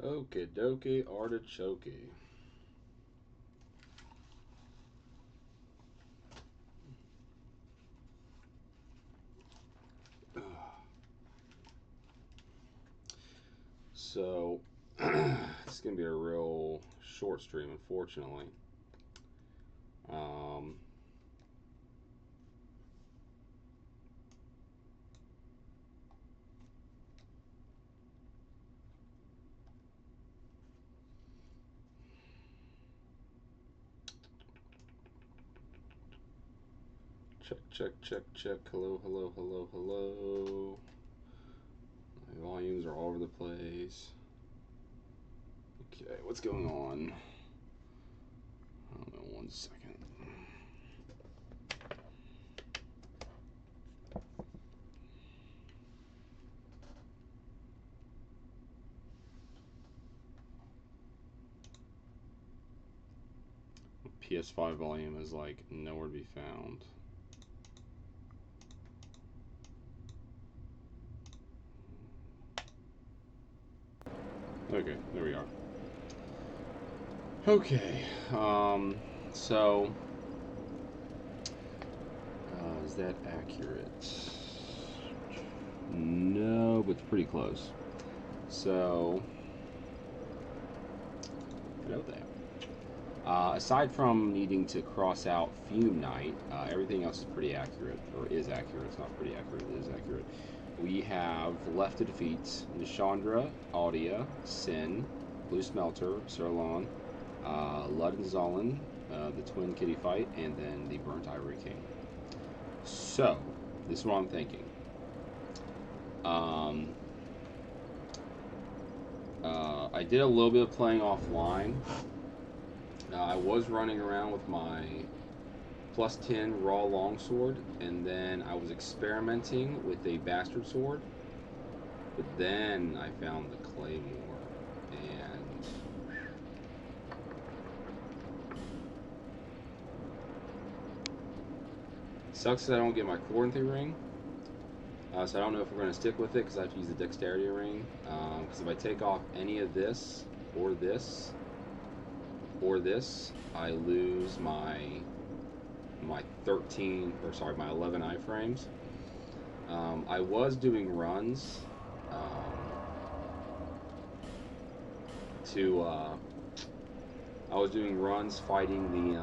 Okie dokie artichoke. So, it's going to be a real short stream, unfortunately. Um, check, check, check, check. Hello, hello, hello, hello. My volumes are all over the place. Okay, what's going on? Hold on 1 second. PS5 volume is like nowhere to be found. Okay, there we are. Okay, so is that accurate? No, but it's pretty close. So, know that. Aside from needing to cross out Fume Knight, everything else is pretty accurate, or is accurate. It's not pretty accurate, it is accurate. We have left to defeat Nishandra, Audia, Sin, Blue Smelter, Sirlon, Lud and Zolan, the Twin Kitty fight, and then the Burnt Ivory King. So, this is what I'm thinking. I did a little bit of playing offline. I was running around with my +10 raw longsword, and then I was experimenting with a bastard sword. But then I found the claymore, and sucks that I don't get my Quarantine ring. So I don't know if we're going to stick with it because I have to use the dexterity ring. Because if I take off any of this, or this, or this, I lose my 13, or sorry, my 11 iframes. I was doing runs I was doing runs fighting the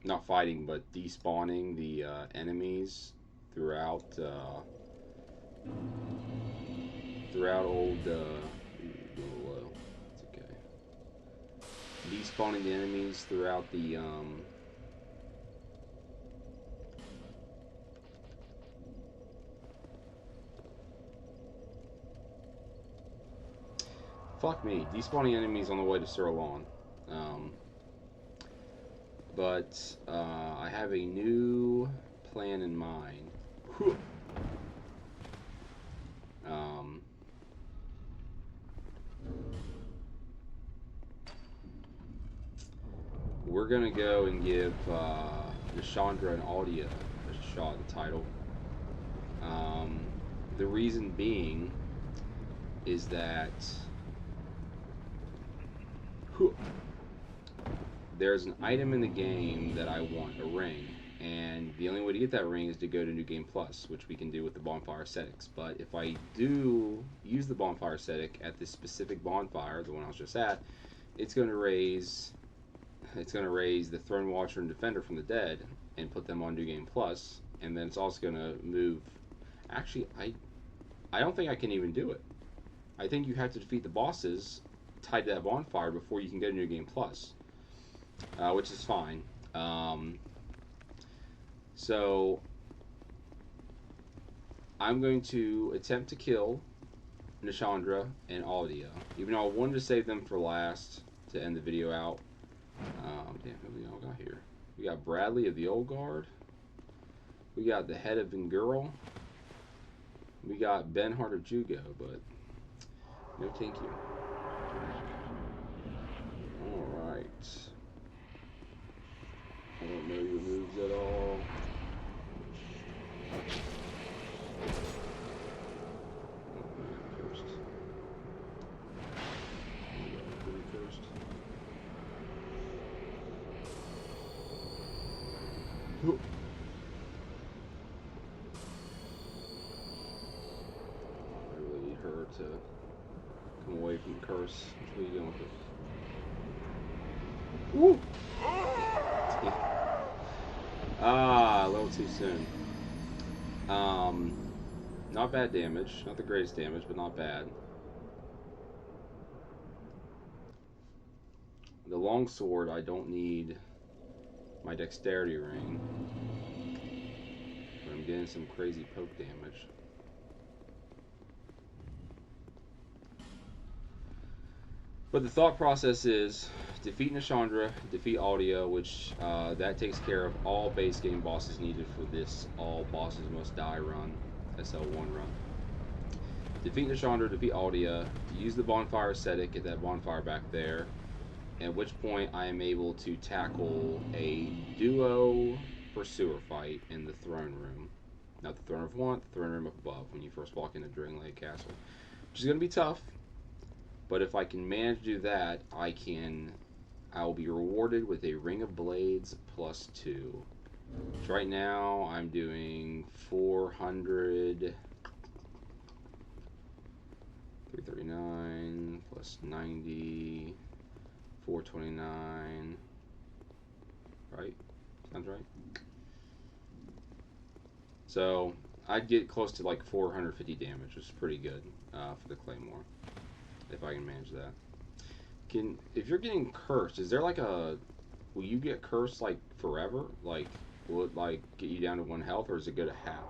not fighting, but despawning the enemies throughout old low. It's okay. Despawning the enemies throughout the fuck me, despawning enemies on the way to Sirlon. But I have a new plan in mind. We're gonna go and give Nishandra and Audia a shot at the title. The reason being is that there's an item in the game that I want, a ring, and the only way to get that ring is to go to New Game Plus, which we can do with the bonfire ascetics. But if I do use the bonfire ascetic at this specific bonfire, the one I was just at, it's going to raise the Throne Watcher and Defender from the dead and put them on New Game Plus, and then it's also going to move. Actually, I don't think I can even do it. I think you have to defeat the bosses tied to that bonfire before you can get a New Game Plus, which is fine. So I'm going to attempt to kill Nishandra and Audia, even though I wanted to save them for last to end the video out. Damn, who we all got here? We got Bradley of the Old Guard. We got the head of Vingurl. We got Benhart of Jugo, but no thank you. Alright. I don't know your moves at all. really need her to come away from the curse. Which way are you going with it? Woo! Ah, a little too soon. Not bad damage. Not the greatest damage, but not bad. The longsword, I don't need my dexterity ring. But I'm getting some crazy poke damage. But the thought process is defeat Nashandra, defeat Aldia, which that takes care of all base game bosses needed for this all bosses must die run, SL1 run. Defeat Nashandra, defeat Aldia, use the bonfire ascetic, get that bonfire back there, at which point I am able to tackle a duo pursuer fight in the throne room. Not the throne of want, the throne room up above when you first walk into Drangleic Castle. Which is going to be tough. But if I can manage to do that, I will be rewarded with a Ring of Blades +2. Which right now I'm doing 400, 339 plus 90, 429. Right? Sounds right. So I'd get close to like 450 damage, which is pretty good for the Claymore. If I can manage that. If you're getting cursed, is there like will you get cursed like forever? Like, will it like get you down to 1 health, or is it go to half?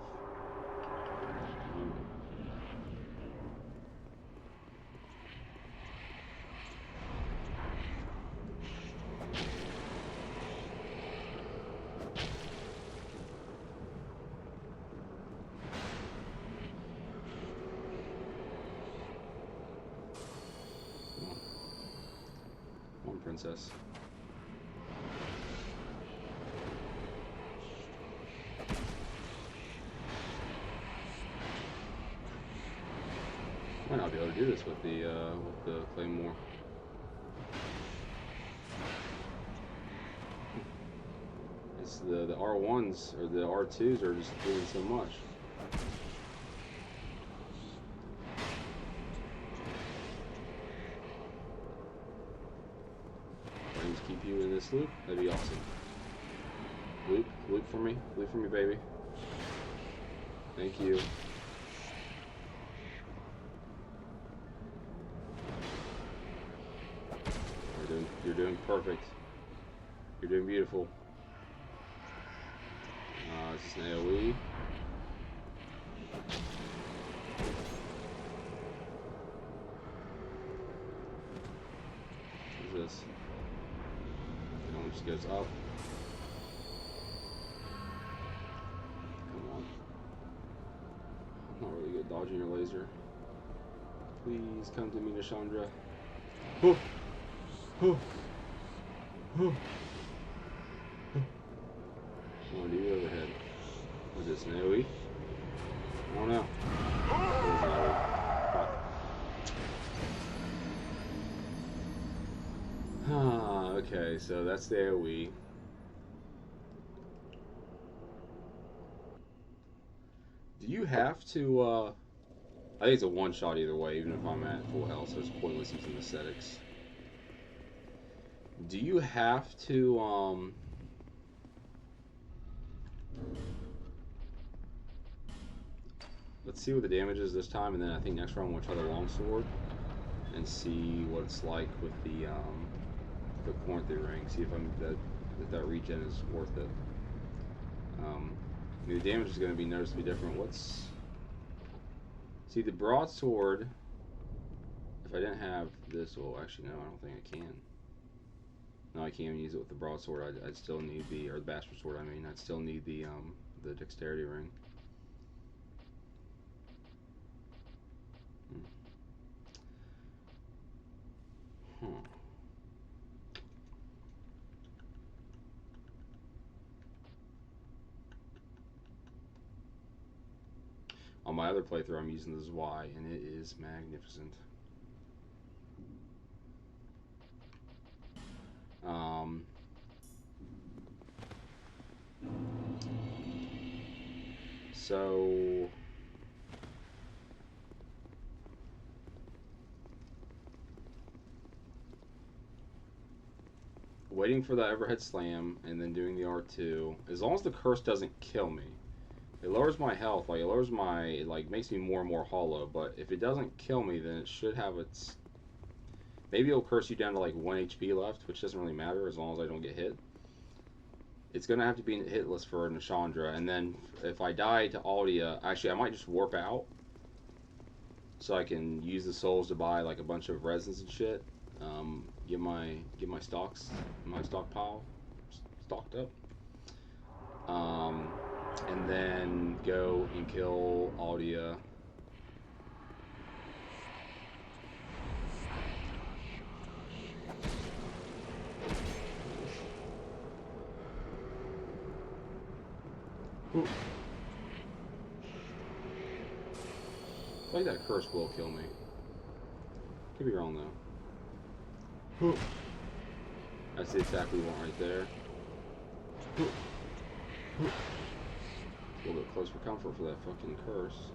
Come on, princess. Might not be able to do this with the Claymore. It's the R1s or the R2s are just doing so much. Frames keep you in this loop. That'd be awesome. Loop for me, baby. Thank you. You're doing perfect. You're doing beautiful. Is this an AoE? What is this? It only just goes up. Come on. I'm not really good at dodging your laser. Please come to me, Nashandra. Oh! Oh! Oh! Come on, do overhead. What is this, an AoE? Oh no. Okay, so that's the AoE. Do you have to, I think it's a one-shot either way, even if I'm at full health, so it's pointless using ascetics. Do you have to, let's see what the damage is this time, and then I think next round we'll try the longsword and see what it's like with the Corinthian ring. See if that regen is worth it. The damage is going to be noticeably different. See the broadsword? If I didn't have this, well, actually no, I don't think I can. No, I can't even use it with the broadsword. I'd still need or the bastard sword. I mean, I'd still need the dexterity ring. Huh. On my other playthrough, I'm using the Zwei, and it is magnificent. So waiting for that overhead slam and then doing the R2. As long as the curse doesn't kill me. It lowers my health, like it lowers my, like makes me more and more hollow, but if it doesn't kill me, then it should have its, maybe it'll curse you down to like 1 HP left, which doesn't really matter as long as I don't get hit. It's gonna have to be hitless for Nashandra, and then if I die to Aldia, actually I might just warp out so I can use the souls to buy like a bunch of resins and shit. Get my stockpile stocked up. And then go and kill Aldia. Ooh. I feel like that curse will kill me. Could be wrong though. Ooh. That's the attack we want right there. Ooh. Ooh. A little bit close for comfort for that fucking curse.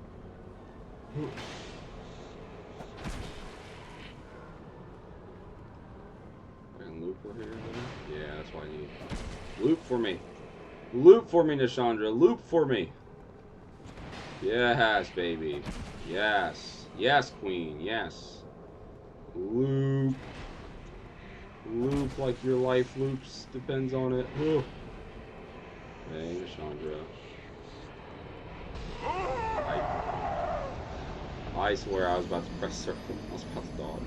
I can loop for here, maybe? Yeah, that's what I need. Loop for me. Loop for me, Nashandra. Loop for me. Yes, baby. Yes. Yes, queen. Yes. Loop. Loop like your life loops. Depends on it. Ooh. Hey, Nashandra. I swear I was about to press circle. I was about to dodge.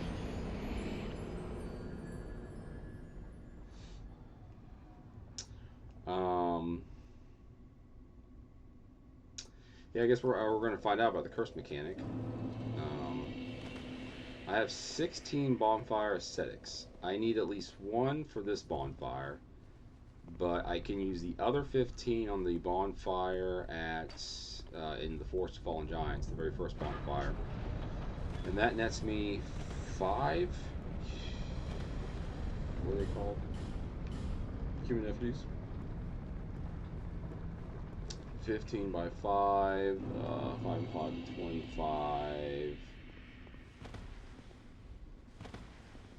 Yeah, I guess we're going to find out about the curse mechanic. I have 16 bonfire ascetics. I need at least one for this bonfire, but I can use the other 15 on the bonfire at in the Forest of Fallen Giants, the very first bonfire, and that nets me 5. What are they called? Human effigies. 15 by 5, 5 and 5 to 25.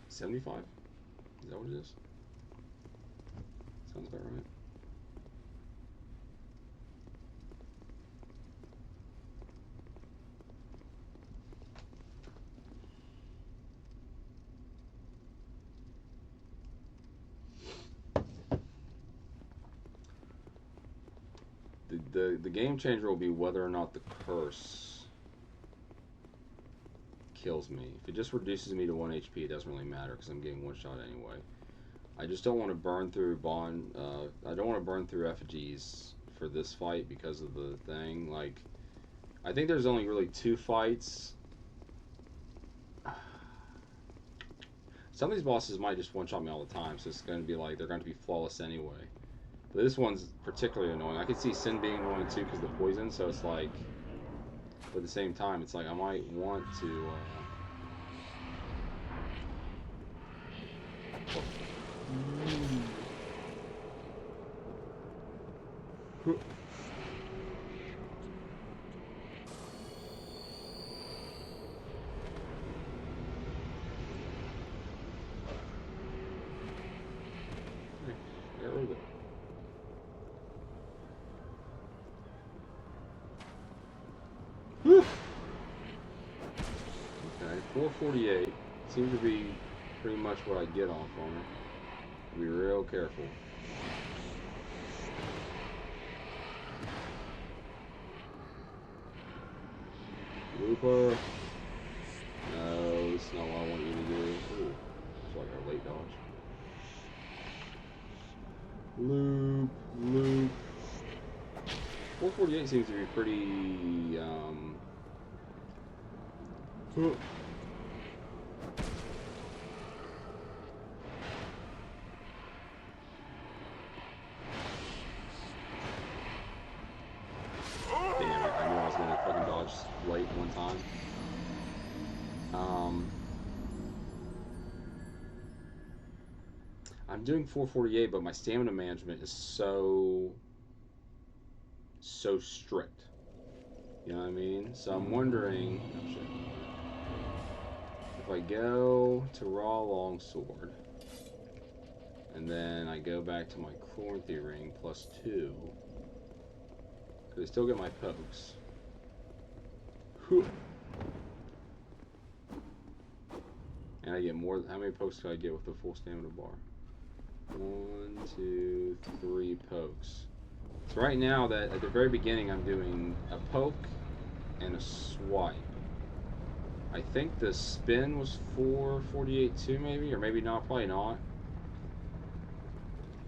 75? Is that what it is? Sounds about right. The game changer will be whether or not the curse kills me. If it just reduces me to 1 HP, it doesn't really matter because I'm getting one shot anyway. I just don't want to burn through I don't want to burn through effigies for this fight because of the thing. Like, I think there's only really 2 fights. Some of these bosses might just one-shot me all the time, so it's going to be like they're going to be flawless anyway. But this one's particularly annoying. I could see Sin being annoying too because of the poison, so it's like, but at the same time, it's like I might want to. Get rid of it. Okay, 448 seems to be pretty much what I get off on it. Be real careful. Looper. No, this is not what I want you to do. Ooh, it's like a late dodge. Loop, loop. 448 seems to be pretty, Damn it, I knew I was gonna fucking dodge late one time. I'm doing 448, but my stamina management is so strict. You know what I mean? So I'm wondering, oh shit, if I go to Raw Longsword, and then I go back to my Chloranthy ring +2, because I still get my pokes. And I get more. How many pokes do I get with the full stamina bar? 1, 2, 3 pokes. So right now, that at the very beginning, I'm doing a poke and a swipe. I think the spin was 448 too, maybe, or maybe not. Probably not.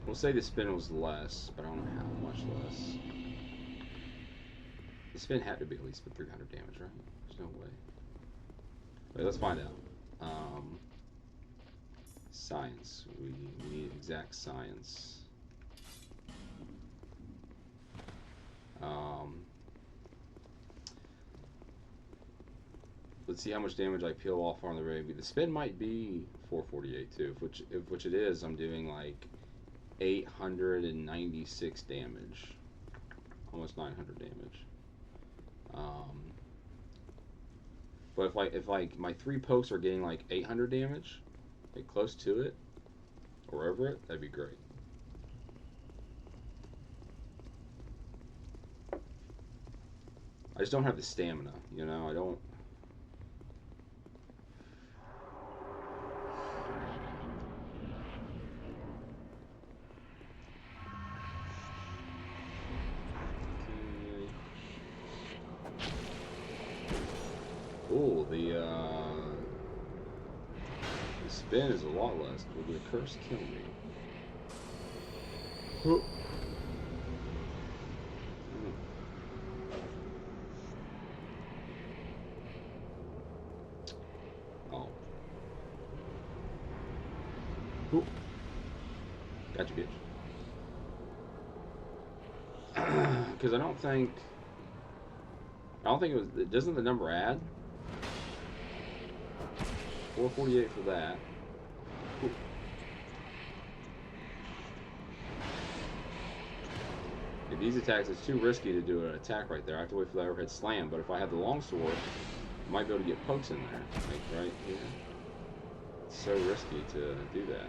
We'll say the spin was less, but I don't know how much less. The spin had to be at least for 300 damage, right? There's no way. Wait, let's find out. Science. We need exact science. Let's see how much damage I peel off on the Raby. The spin might be 448 too, which it is. I'm doing like 896 damage, almost 900 damage. But if like my 3 pokes are getting like 800 damage, like close to it or over it, that'd be great. I just don't have the stamina, you know. I don't. Oh, the spin is a lot less. Will the curse kill me? Oh. Gotcha, bitch. Because I don't think it was. Doesn't the number add? 448 for that. If these attacks, it's too risky to do an attack right there. I have to wait for the overhead slam. But if I have the longsword, I might be able to get pokes in there, like right here. It's so risky to do that.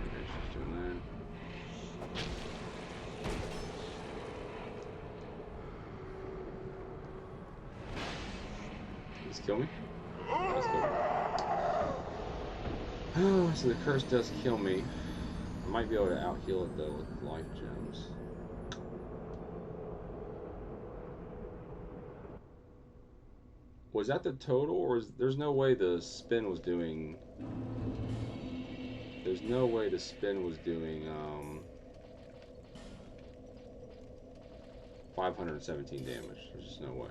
Okay, she's doing that. Does this kill me? Let's go. So the curse does kill me. I might be able to out heal it though with life gems. Was that the total, or there's no way the spin was doing? There's no way the spin was doing 517 damage. There's just no way.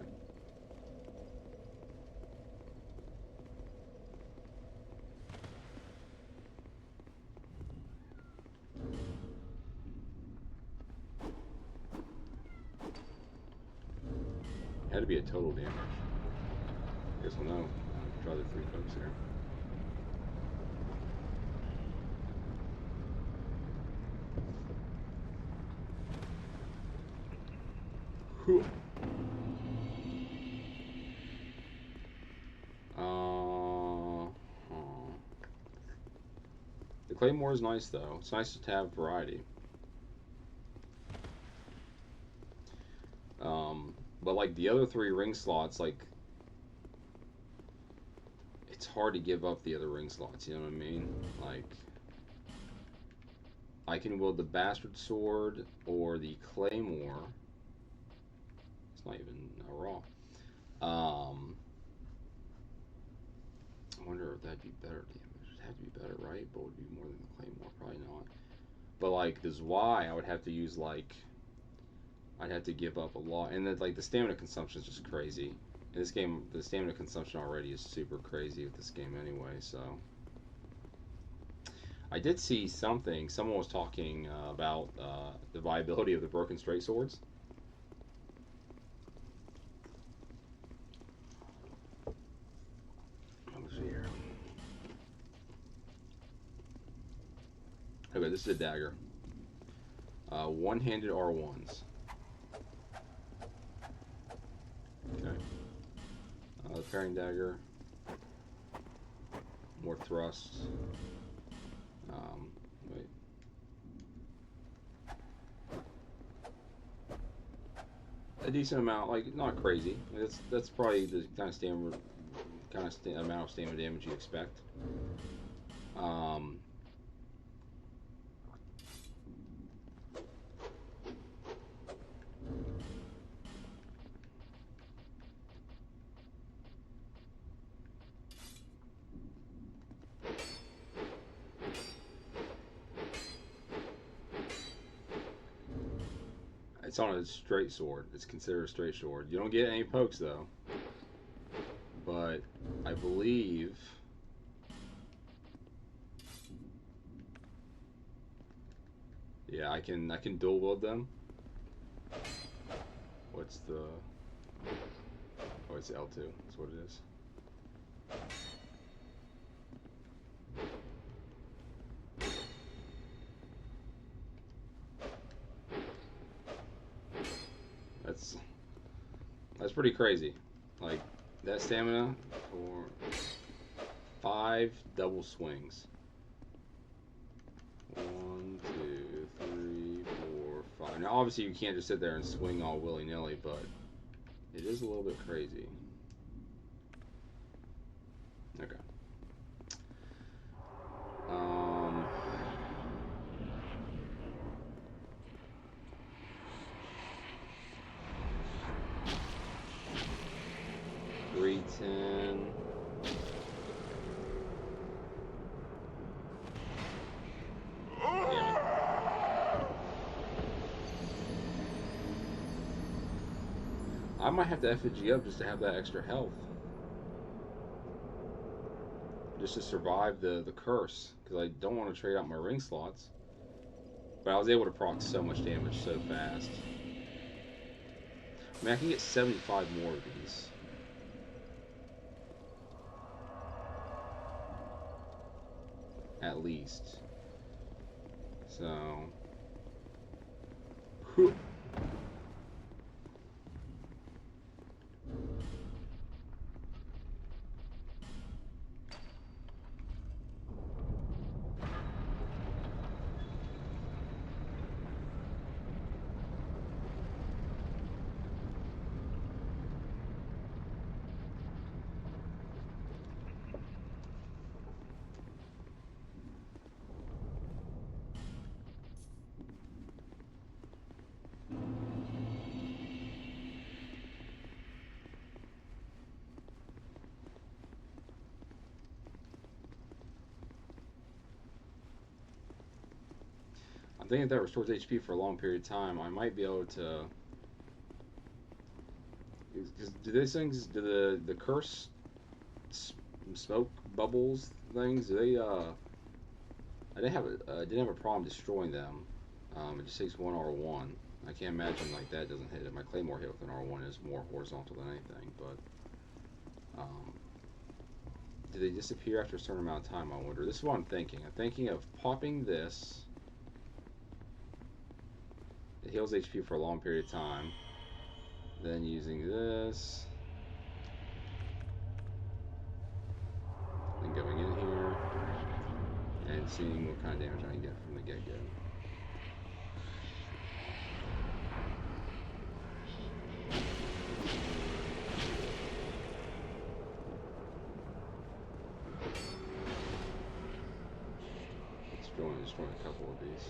It had to be a total damage. I guess we'll know. Try the 3 pokes here. The Claymore is nice though. It's nice to have variety. But like the other 3 ring slots, like it's hard to give up the other ring slots. You know what I mean? Like I can wield the Bastard Sword or the Claymore. It's not even a raw. I wonder if that'd be better damage. It'd have to be better, right? But would it be more than the Claymore? Probably not. But like the Zwei, I would have to use like I'd have to give up a lot, and then like the stamina consumption is just crazy. In this game, the stamina consumption already is super crazy with this game anyway. So I did see something. Someone was talking about the viability of the broken straight swords. Let's see here. Okay, this is a dagger. One-handed R1s. Okay. The parrying dagger. More thrust. Wait. A decent amount, like not crazy. That's probably the kind of amount of stamina damage you expect. Um, it's on a straight sword. It's considered a straight sword. You don't get any pokes though. But I believe yeah, I can dual wield them. What's the oh, it's L2. That's what it is. That's pretty crazy. Like that stamina for 5 double swings. 1, 2, 3, 4, 5. Now obviously you can't just sit there and swing all willy-nilly, but it is a little bit crazy. Okay. Um 310. Yeah. I might have to effigy up just to have that extra health. Just to survive the curse, because I don't want to trade out my ring slots. But I was able to proc so much damage so fast. I mean, I can get 75 more of these. At least. So... Whew. I'm thinking if that restores HP for a long period of time, I might be able to... Do these things, do the curse smoke bubbles things, do they, I didn't have a problem destroying them. It just takes 1 R1. I can't imagine like that doesn't hit it. My Claymore hit with an R1 is more horizontal than anything, but do they disappear after a certain amount of time, I wonder? This is what I'm thinking. I'm thinking of popping this. It heals HP for a long period of time. Then using this. Then going in here. And seeing what kind of damage I can get from the get-go. Destroying a couple of these.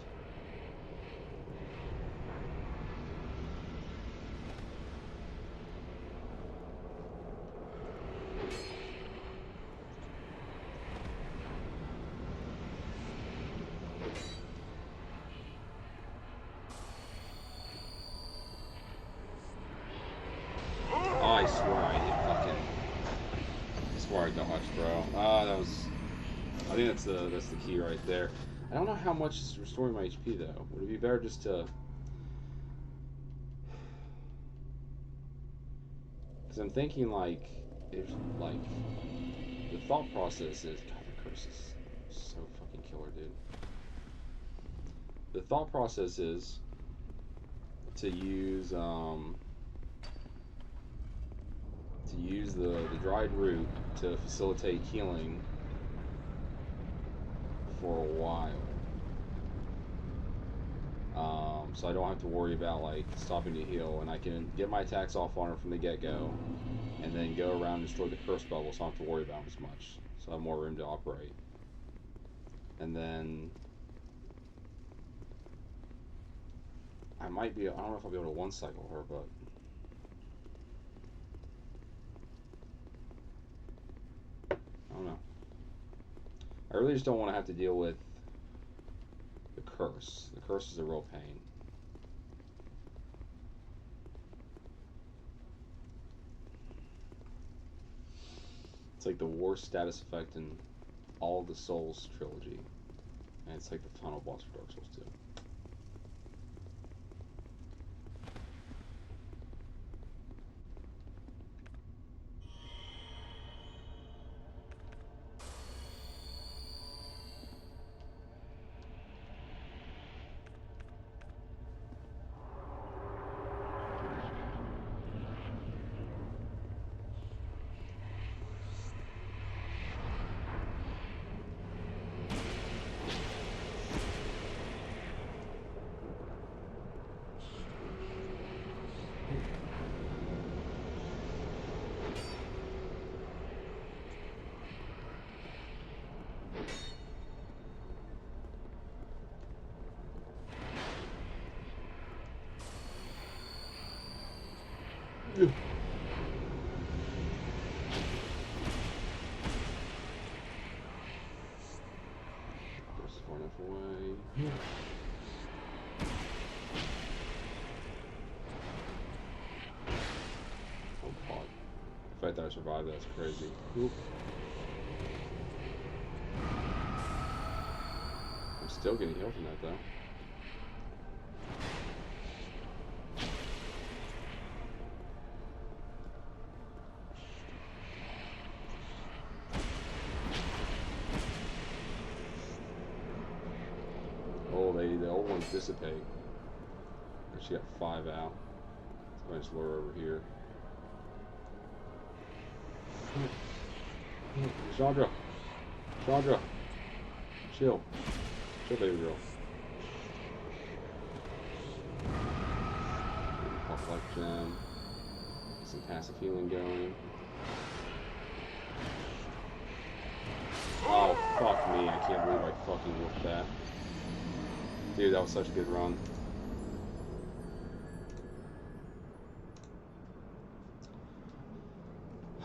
Oh, I swear I hit fucking. I swear I dodged, bro. Ah, that was. I think that's the key right there. I don't know how much is restoring my HP though. Would it be better just to? Because I'm thinking like, if like, the thought process is, God, the curse is so fucking killer, dude. the thought process is to use the dried root to facilitate healing for a while. So I don't have to worry about like stopping to heal, and I can get my attacks off on her from the get-go, and then go around and destroy the curse bubble, so I don't have to worry about them as much. So I have more room to operate. And then I don't know if I'll be able to one cycle her, but I don't know. I really just don't want to have to deal with the curse. The curse is a real pain. It's like the worst status effect in all the Souls trilogy. And it's like the final boss for Dark Souls 2. There's far enough away. Oh god. The fact that I survived that's crazy. Oop. I'm still getting healed from that though. Oh, the old ones dissipate. She got 5 out. So I just lure her over here. Chandra! Chandra! Chill. Chill, baby girl. Pop Life Gem. Some passive healing going. Oh, fuck me. I can't believe I fucking whooped that. Dude, that was such a good run.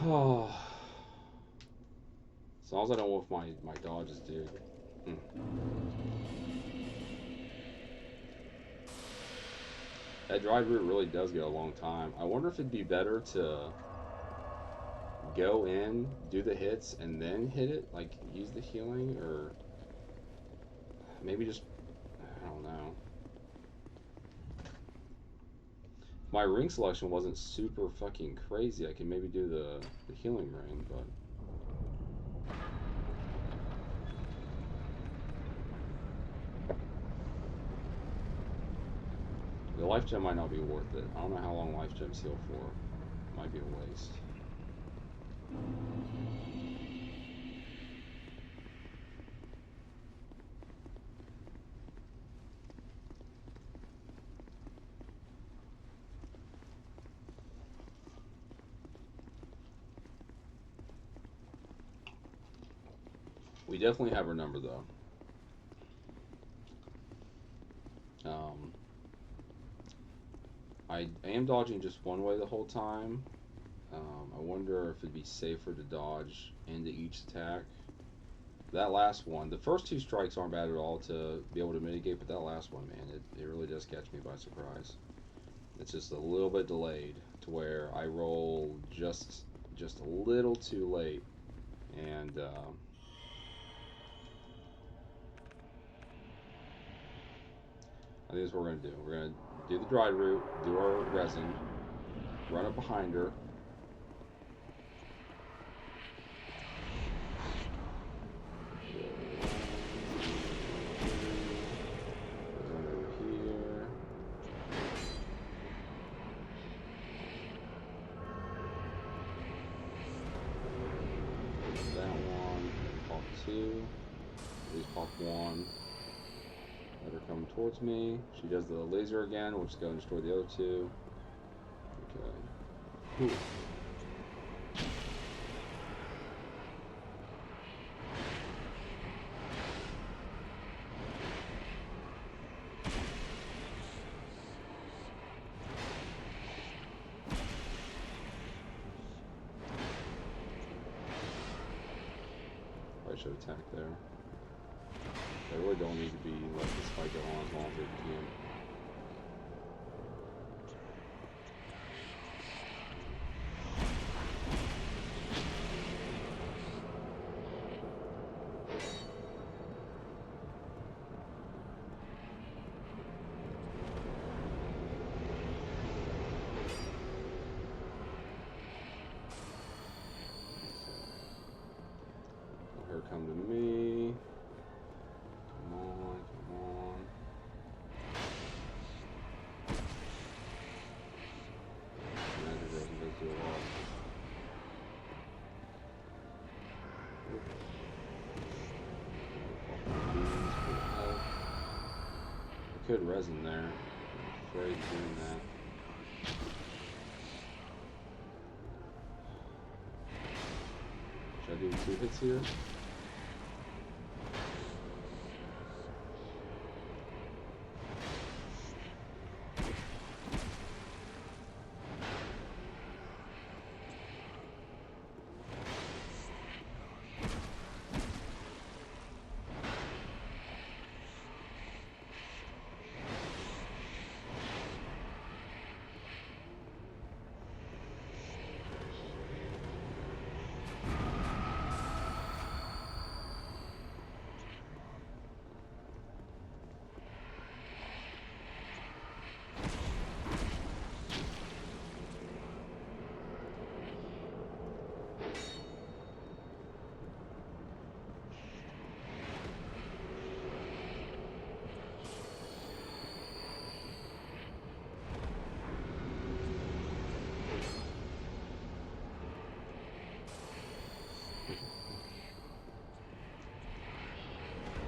Oh. As long as I don't wolf my dodges, dude. That dried root really does go a long time. I wonder if it'd be better to go in, do the hits, and then hit it? Like, use the healing? Or maybe just... I don't know. If my ring selection wasn't super fucking crazy, I could maybe do the healing ring, but... The life gem might not be worth it. I don't know how long life gems heal for. Might be a waste. We definitely have her number though. I am dodging just one way the whole time. I wonder if it'd be safer to dodge into each attack. That last one, the first 2 strikes aren't bad at all to be able to mitigate, but that last one, man, it really does catch me by surprise. It's just a little bit delayed to where I roll just a little too late, and I think that's what we're gonna do. We're gonna do the dried root, do our resin, run up behind her. that one. Pop 2. At least pop 1. Let her come towards me. She does the laser again. We'll just go and destroy the other 2. Okay. Whew. I should attack there. I really don't need to be let this fight go on as long as it can. Let her come to me. Come on, come on. Magic doesn't just do it all. I could resin there. I'm afraid of doing that. Should I do 2 hits here?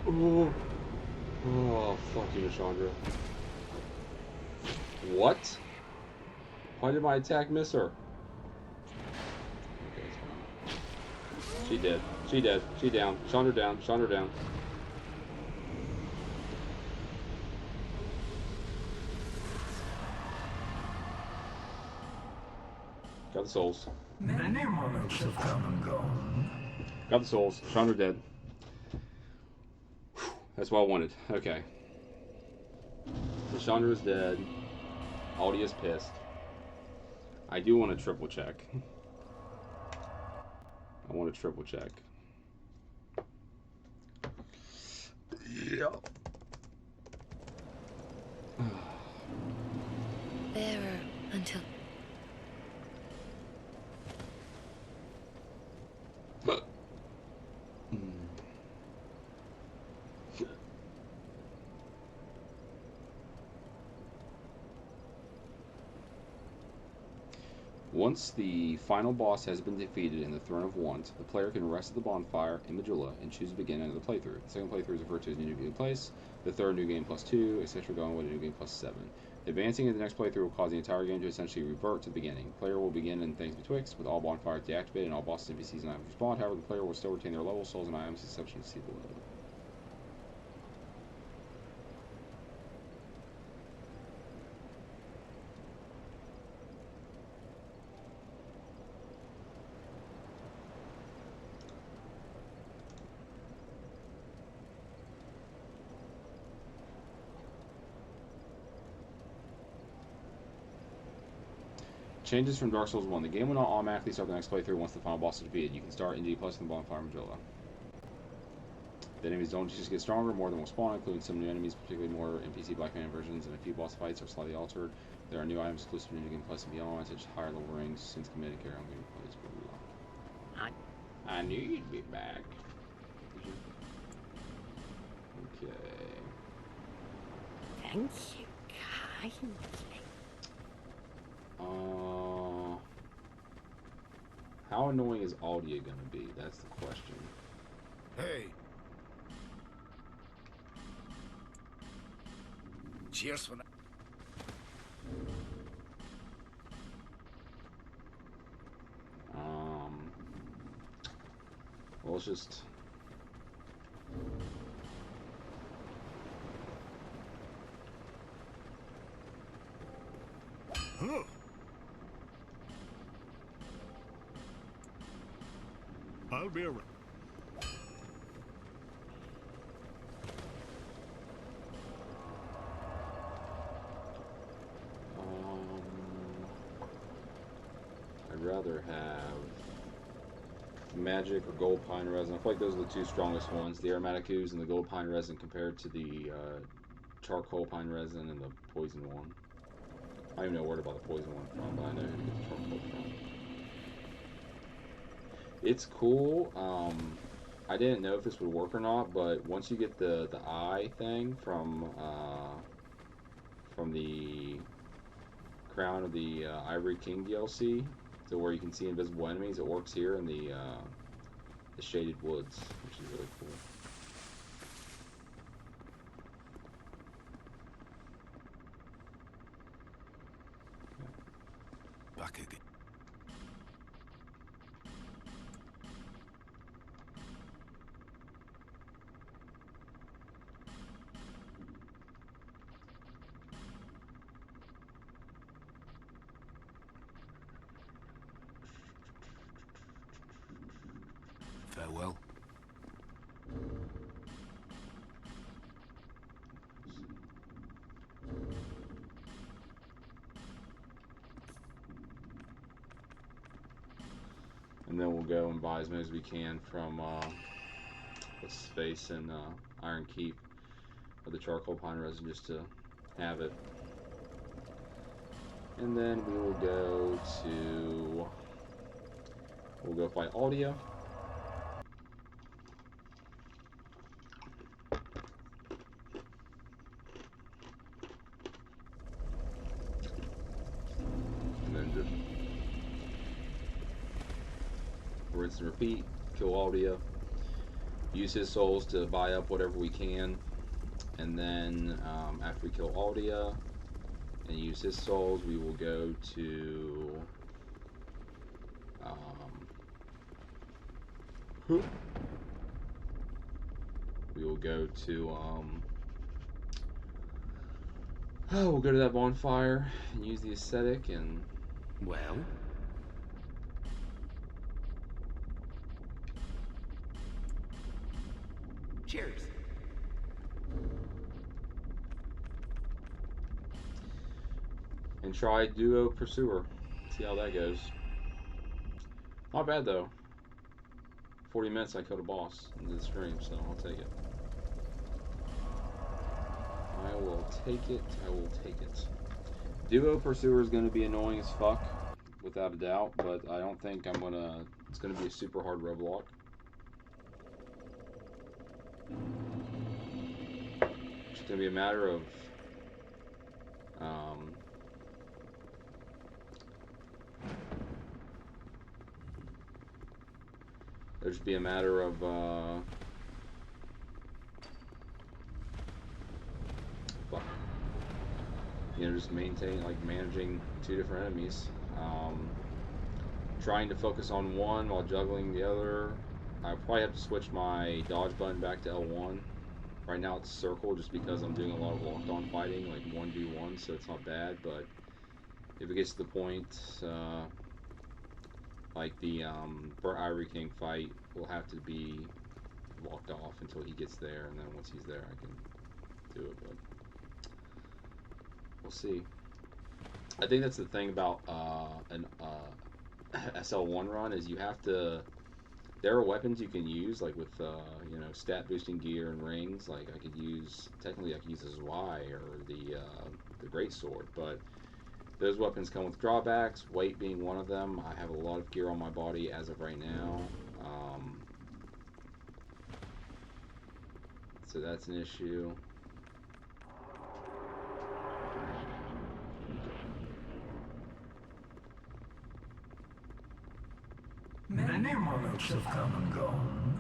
Oh, oh, fuck you, Chandra. What? Why did my attack miss her? Okay, it's fine. She dead. She dead. She down. Chandra down. Chandra down. Got the souls. Many monarchs have come and gone. Got the souls. Chandra dead. That's what I wanted. Okay. So Chandra is dead. Aldi is pissed. I do want to triple check. I want to triple check. Yeah. Bearer until Once the final boss has been defeated in the Throne of Want, the player can rest at the bonfire in Majula and choose to begin another playthrough. The second playthrough is referred to as New Game Place, the third New Game Plus 2, etc. going with New Game Plus 7. Advancing into the next playthrough will cause the entire game to essentially revert to the beginning. The player will begin in Things Betwixt, with all bonfires deactivated and all bosses, NPCs, and items respawned. However, the player will still retain their level, souls, and items, exception to see below. Changes from Dark Souls 1. The game will not automatically start the next playthrough once the final boss is defeated. You can start NG Plus in the Bonfire Majula. The enemies don't just get stronger, more than will spawn, including some new enemies, particularly more NPC Black Man versions, and a few boss fights are slightly altered. There are new items exclusive to New Game Plus and beyond, such as higher level rings, since committed carry on Game Plus. I knew you'd be back. Okay. thank you kindly. How annoying is Aldia going to be? That's the question. Hey. Cheers for that. Well, let's just... Huh. I'll be around. I'd rather have magic or gold pine resin. I feel like those are the two strongest ones. The aromatic ooze and the gold pine resin compared to the charcoal pine resin and the poison one. I don't even know where to buy the poison one from, but I know who to get the charcoal from. It's cool. I didn't know if this would work or not, but once you get the eye thing from the Crown of the Ivory King DLC, to where you can see invisible enemies, it works here in the Shaded Woods, which is really cool. Back again. Farewell. And then we'll go and buy as many as we can from what's his face and Iron Keep of the charcoal pine resin just to have it. And then we will go to fight Aldia. And then just rinse and repeat, kill Aldia, use his souls to buy up whatever we can, and then after we kill Aldia and use his souls, we will go to we'll go to that bonfire and use the ascetic and Well. Cheers. try Duo Pursuer. See how that goes. Not bad though. 40 minutes I killed a boss in the stream, so I'll take it. I will take it. I will take it. Duo Pursuer is going to be annoying as fuck, without a doubt, but I don't think it's going to be a super hard roadblock. It's going to be a matter of it'll just be a matter of just managing two different enemies, trying to focus on one while juggling the other. I probably have to switch my dodge button back to L1. Right now it's circle just because I'm doing a lot of locked on fighting, like 1v1, so it's not bad, but if it gets to the point, like the Ivory King fight, will have to be locked off until he gets there, and then once he's there I can do it, but we'll see. I think that's the thing about an SL1 run is you have to. There are weapons you can use like with stat boosting gear and rings. Like I could use a Zwei or the Great Sword, but those weapons come with drawbacks. Weight being one of them. I have a lot of gear on my body as of right now, so that's an issue. favorites have come and gone.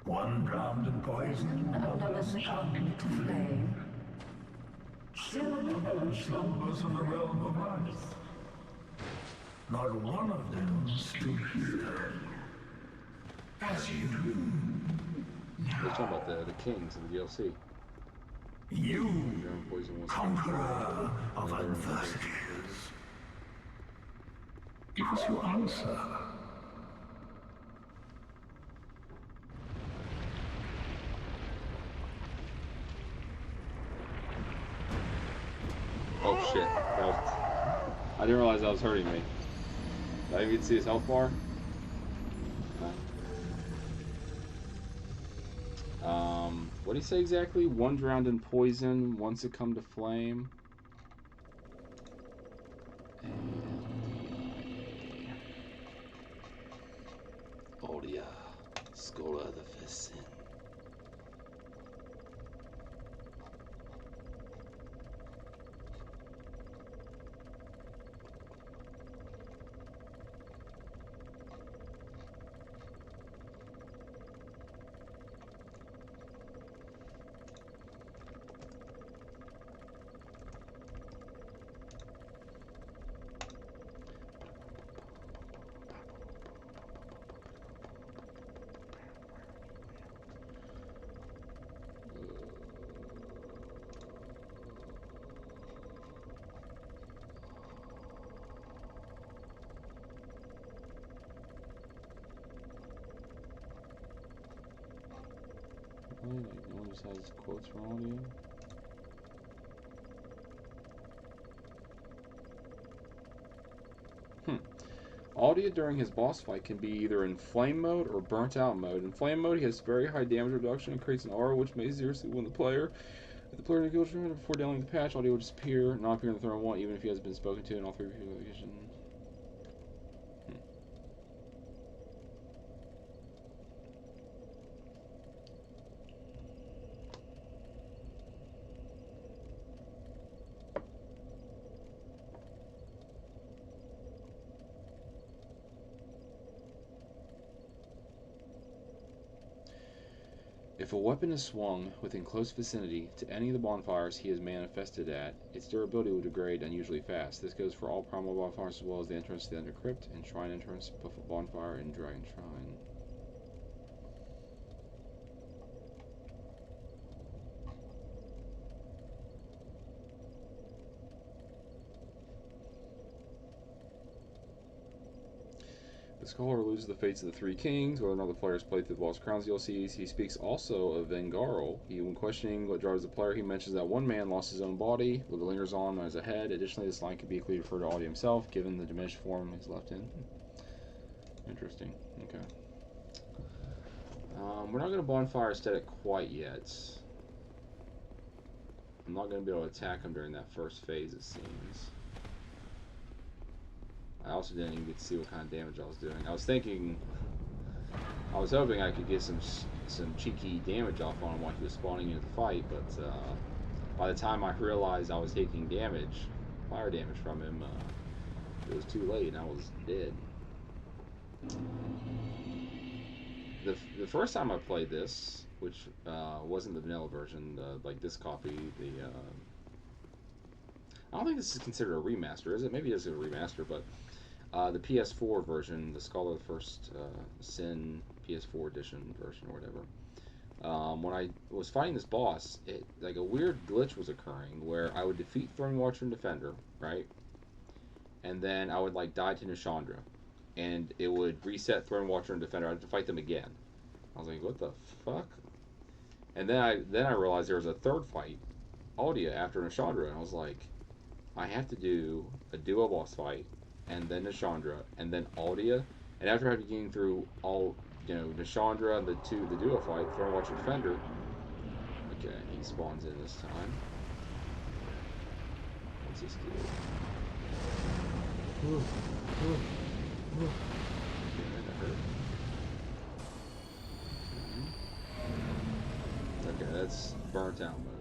One drowned in poison, another succumbed to flame. Still another slumbers in the realm of ice. Not one of them stood here. As you do. We're talking about the kings of the DLC. You, Drowning poison was conqueror of adversities. Give us your answer. Oh shit. That was... I didn't realize that was hurting me. Did I even get to see his health bar? What did he say exactly? One drowned in poison, one succumbed to flame. Odia, Schola the Fissin. Like, no one just has quotes for audio. Audio during his boss fight can be either in flame mode or burnt out mode. In flame mode, he has very high damage reduction and creates an aura which may seriously wound the player. If the player kills him before downloading the patch, audio will disappear, not appear in the throne one, even if he has been spoken to in all three locations. If a weapon is swung within close vicinity to any of the bonfires he is manifested at, its durability will degrade unusually fast. This goes for all primal bonfires as well as the entrance to the Under Crypt and Shrine entrance, bonfire, and Dragon Shrine. The Scholar loses the fates of the three kings, whether or not the players played through the Lost Crowns DLCs. He speaks also of Vengarl. When questioning what drives the player, he mentions that one man lost his own body, with the lingers on as a head. Additionally, this line could be clearly referred to Audi himself, given the diminished form he's left in. Interesting. Okay. We're not going to bonfire aesthetic quite yet. I'm not going to be able to attack him during that first phase, it seems. I also didn't even get to see what kind of damage I was doing. I was hoping I could get some cheeky damage off on him while he was spawning into the fight, but by the time I realized I was taking damage, fire damage from him, it was too late and I was dead. The first time I played this, which wasn't the vanilla version, like this copy, I don't think this is considered a remaster, is it? Maybe it is a remaster, but the PS4 version, the Scholar of the First Sin PS4 edition version or whatever. When I was fighting this boss, like a weird glitch was occurring where I would defeat Thronewatcher and Defender, right? And then I would like die to Nishandra, and it would reset Thronewatcher and Defender. I had to fight them again. I was like, what the fuck? And then I realized there was a third fight, Audia, after Nishandra, and I was like, I have to do a duo boss fight, and then Nishandra, and then Audia, and after having getting through all, Nishandra and the duo fight, Thronewatcher Defender. Okay, he spawns in this time. What's this do? Okay, that hurt. Okay, that's burnt out mode.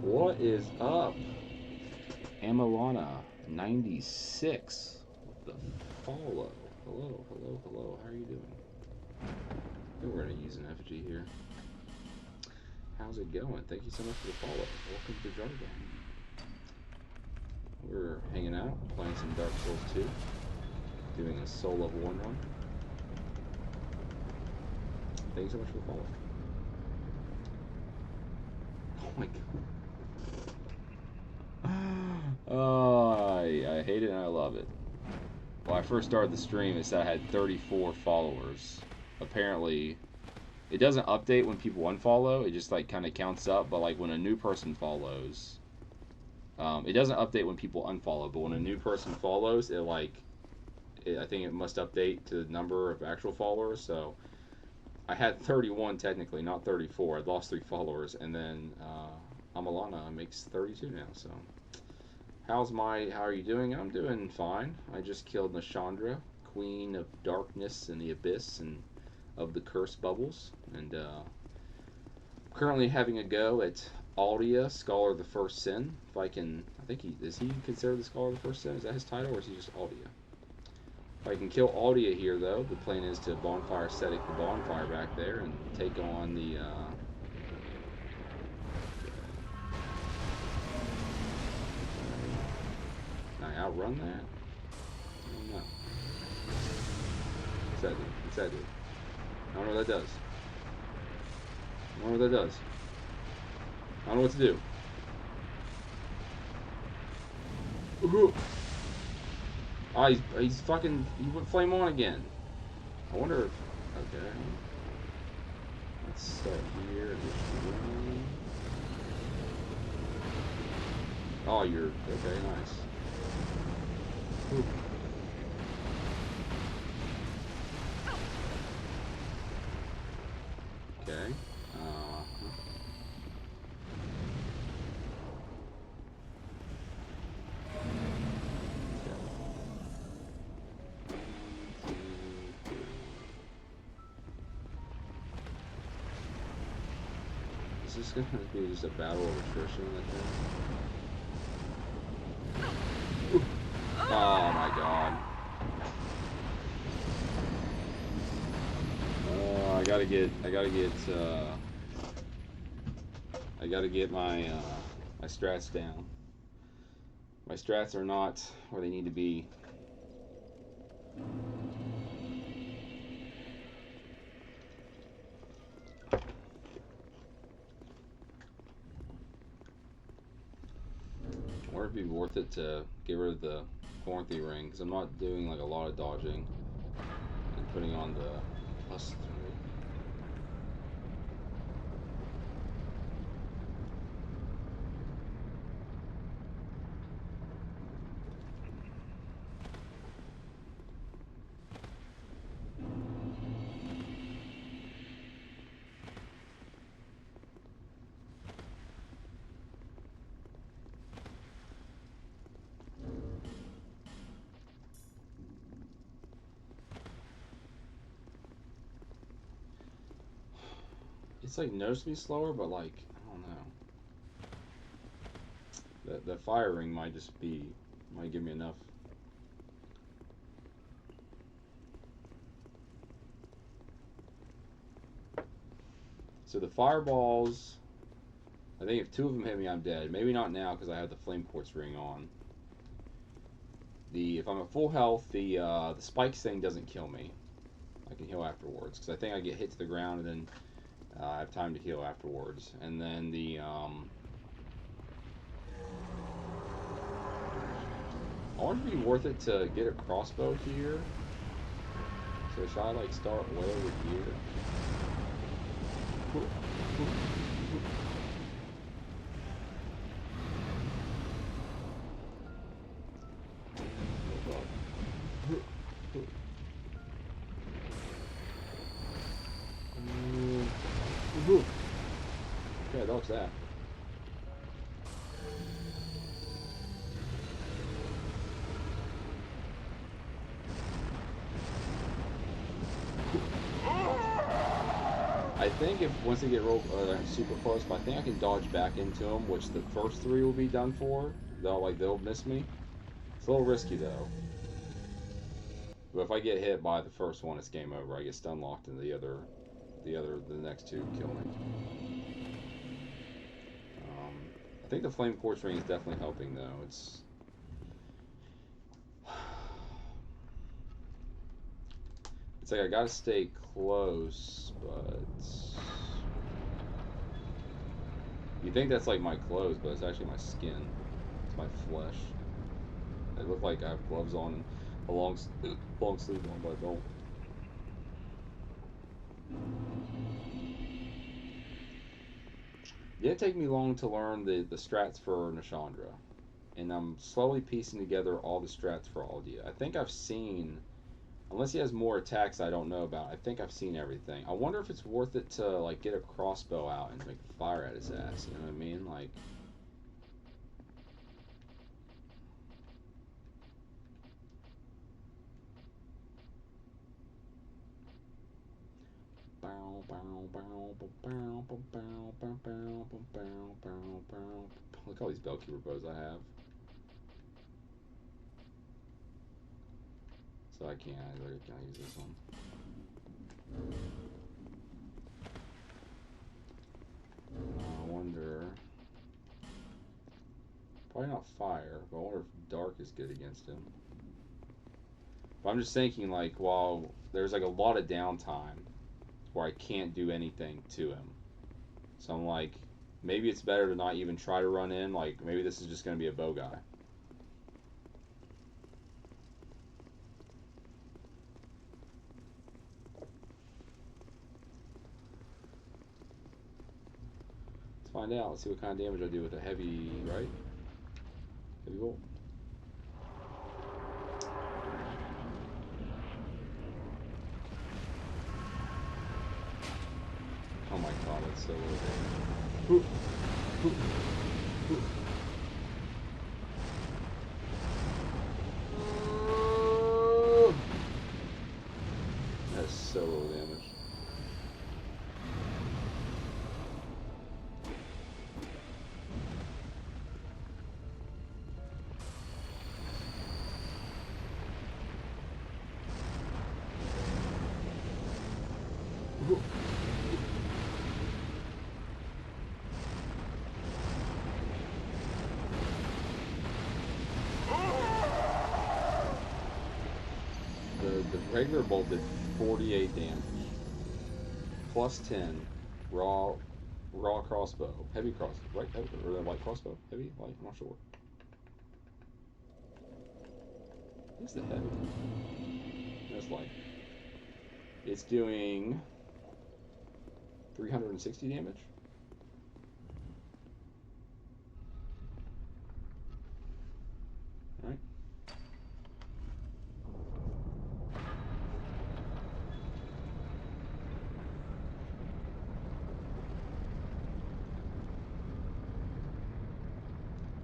What is up? Amalana 96 with the follow. Hello, hello, hello. How are you doing? I think we're going to use an effigy here. How's it going? Thank you so much for the follow. Welcome to Jargon. We're hanging out, playing some Dark Souls 2, doing a Soul Level 1 run. Thank you so much for the follow. Oh my god. Oh, I hate it and I love it. When I first started the stream, it said I had 34 followers. Apparently, it doesn't update when people unfollow. It just like kind of counts up. But like when a new person follows, it doesn't update when people unfollow. But when a new person follows, I think it must update to the number of actual followers. So I had 31 technically, not 34. I lost 3 followers, and then Amalana makes 32 now. So how are you doing? I'm doing fine. I just killed Nashandra, Queen of Darkness and the Abyss and of the Cursed Bubbles, and currently having a go at Aldia, Scholar of the First Sin. If I can, is he considered the Scholar of the First Sin? Is that his title, or is he just Aldia? If I can kill Aldia here, though, the plan is to bonfire ascetic the bonfire back there and take on the. Can I outrun that? I don't know. What's that do? What's that do? I don't know what that does. I don't know what that does. I don't know what to do. Ooh. Oh, he's fucking. He went flame on again. I wonder if. Okay. Let's start here. Oh, you're. Okay, nice. Ooh. Okay. Is this going to be just a battle of attrition, I think? Oh my god. I gotta get my my strats down. My strats are not where they need to be. Or it'd be worth it to get rid of the Hornthy ring, because I'm not doing like a lot of dodging and putting on the +3. It's like noticeably slower, but like, I don't know. The fire ring might give me enough. So the fireballs, I think if 2 of them hit me, I'm dead. Maybe not now because I have the flame quartz ring on. If I'm at full health, the spikes thing doesn't kill me. I can heal afterwards because I think I get hit to the ground and then I have time to heal afterwards. And then I want it to be worth it to get a crossbow here. So should I like start way over here? Okay, dodge that. I think if once they get super close, but I think I can dodge back into them, which the first three will be done for. They'll miss me. It's a little risky though. But if I get hit by the first one, it's game over. I get stun locked, and the next two kill me. I think the flame quartz ring is definitely helping though. It's like I gotta stay close, but you think that's like my clothes, but it's actually my skin. It's my flesh. They look like I have gloves on and a long sleeve on, but I don't. It didn't take me long to learn the strats for Nashandra, and I'm slowly piecing together all the strats for Aldia. I think I've seen, unless he has more attacks I don't know about, I think I've seen everything. I wonder if it's worth it to like get a crossbow out and like fire at his ass. You know what I mean? Like. Look at all these Bellkeeper bows I have. So I can't use this one. I wonder. Probably not fire, but I wonder if dark is good against him. But I'm just thinking, like, while there's like a lot of downtime where I can't do anything to him. So I'm like, maybe it's better to not even try to run in. Like, maybe this is just going to be a bow guy. Let's find out. Let's see what kind of damage I do with a heavy, right? Heavy bolt. Oh my god, that's so low damage. That's so low damage. The regular bolt did 48 damage. Plus 10. Raw crossbow. Heavy crossbow. Right? Heavy, or light crossbow? Heavy? Light? I'm not sure. What's the heavy? That's light. It's doing 360 damage. Alright.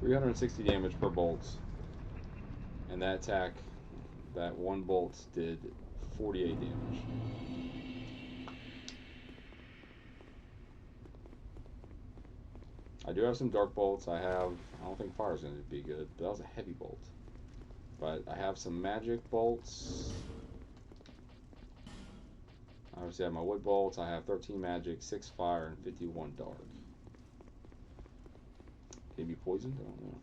$360 damage per bolt. And that attack, that one bolt did 48 damage. I do have some dark bolts. I don't think fire's going to be good, but that was a heavy bolt. But I have some magic bolts. I obviously have my wood bolts. I have 13 magic, 6 fire, and 51 dark. Can he be poisoned? I don't know.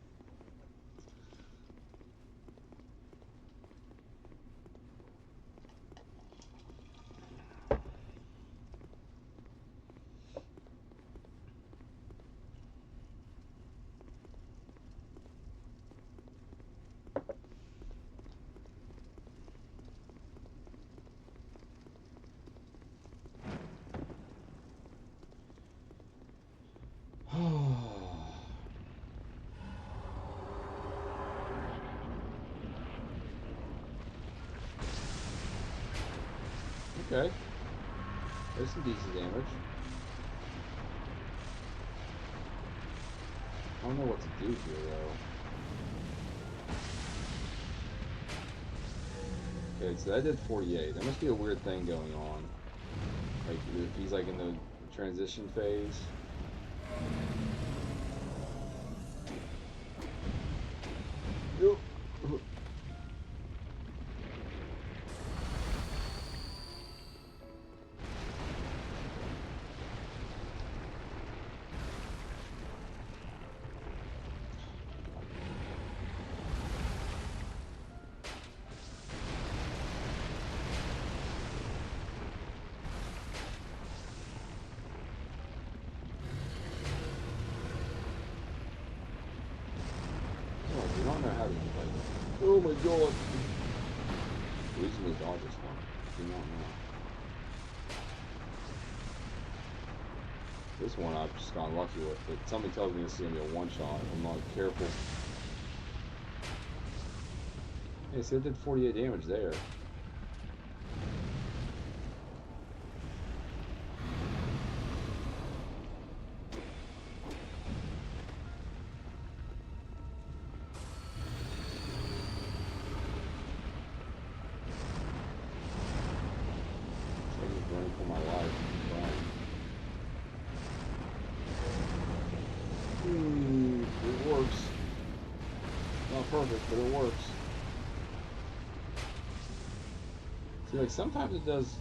Okay. There's some decent damage. I don't know what to do here, though. Okay, so that did 48. There must be a weird thing going on. Like if he's like in the transition phase. Yep. I don't know how to play. Oh my god! Losing the dodge is fun. Do not know. This one I've just gotten lucky with, but something tells me this is gonna be a one shot. I'm not careful. Hey, see, I did 48 damage there. Running for my life. It works. Not perfect, but it works. See, like sometimes it does.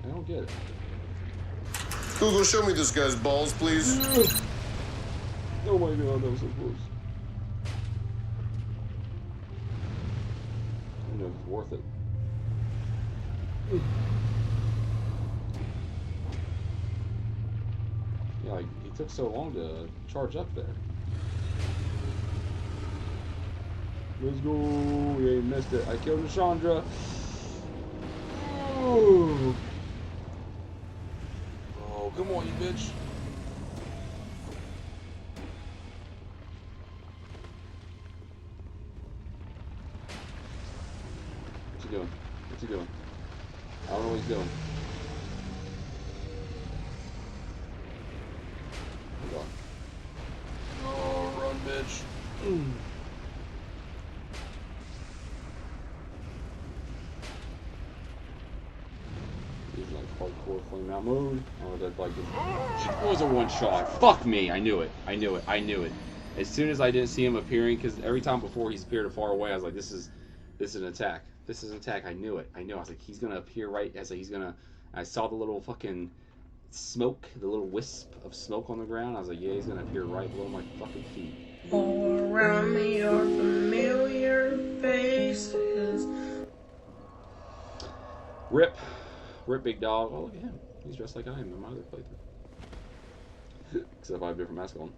I don't get it. Google, show me this guy's balls, please. Oh my god, that was so close. I don't know if it's worth it. Yeah, like, he took so long to charge up there. Let's go. Yeah, he missed it. I killed Chandra. Oh. Oh, come on, you bitch. What's he doing? What's he doing? I don't know what he's doing. Oh, run, bitch. He's like hardcore flame out mode. Oh, that like it was a one shot. Fuck me. I knew it. I knew it. I knew it. As soon as I didn't see him appearing, because every time before he's appeared far away, I was like, this is an attack. This is an attack. I knew it. I knew. I was like, he's gonna appear right as he's gonna. I saw the little fucking smoke, the little wisp of smoke on the ground. I was like, yeah, he's gonna appear right below my fucking feet. All around me are familiar faces. Rip, big dog. Oh, look at him. He's dressed like I am in my other playthrough. Except I have a different mask on.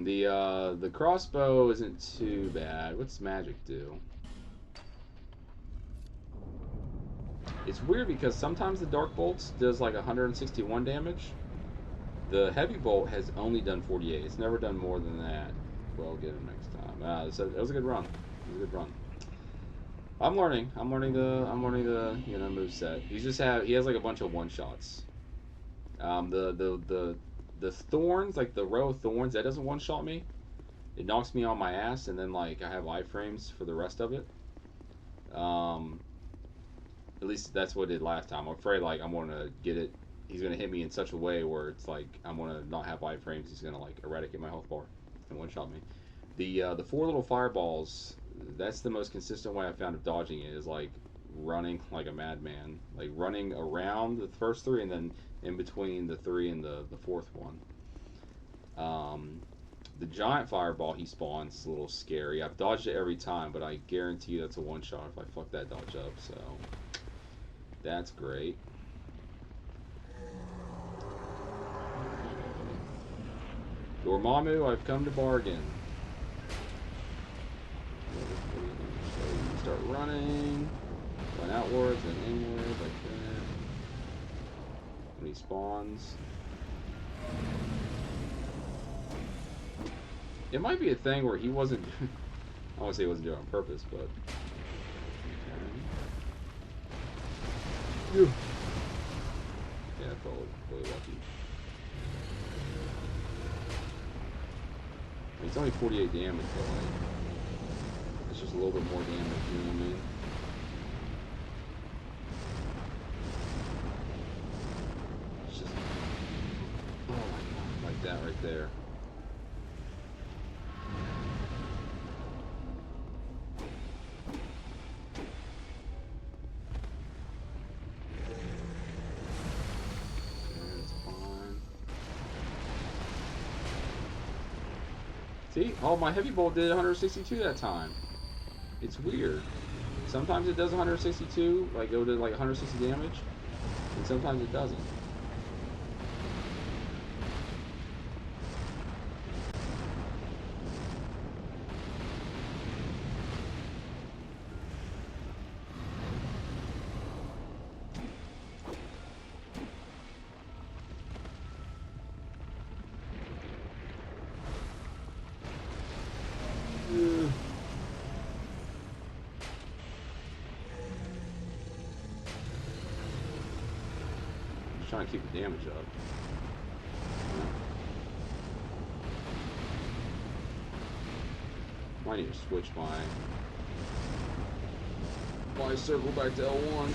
The crossbow isn't too bad. What's magic do? It's weird because sometimes the dark bolts does like 161 damage. The heavy bolt has only done 48. It's never done more than that. We'll get it next time. So it was a good run. It was a good run. I'm learning the move set. He has like a bunch of one shots. The thorns, like the row of thorns, that doesn't one shot me. It knocks me on my ass, and then like I have iframes for the rest of it. At least that's what it did last time. I'm afraid like I'm gonna get it. He's gonna hit me in such a way where it's like I'm gonna not have iframes. He's gonna like eradicate my health bar and one shot me. The four little fireballs. That's the most consistent way I found of dodging it, is like running like a madman, like running around the first three and then in between the three and the fourth one. The giant fireball he spawns is a little scary. I've dodged it every time, but I guarantee you that's a one shot if I fuck that dodge up, so that's great. Dormammu, I've come to bargain. Start running, run outwards and inwards like that. When he spawns. It might be a thing where he wasn't. I don't want to say he wasn't doing it on purpose, but. Okay. Yeah, I felt really lucky. It's only 48 damage, but like, it's just a little bit more damage, you know what I mean? It's just, oh my god, like that right there. See? Oh, my heavy bolt did 162 that time. It's weird. Sometimes it does 162, like it'll do like 160 damage, and sometimes it doesn't. Trying to keep the damage up. Might need to switch my circle back to L1.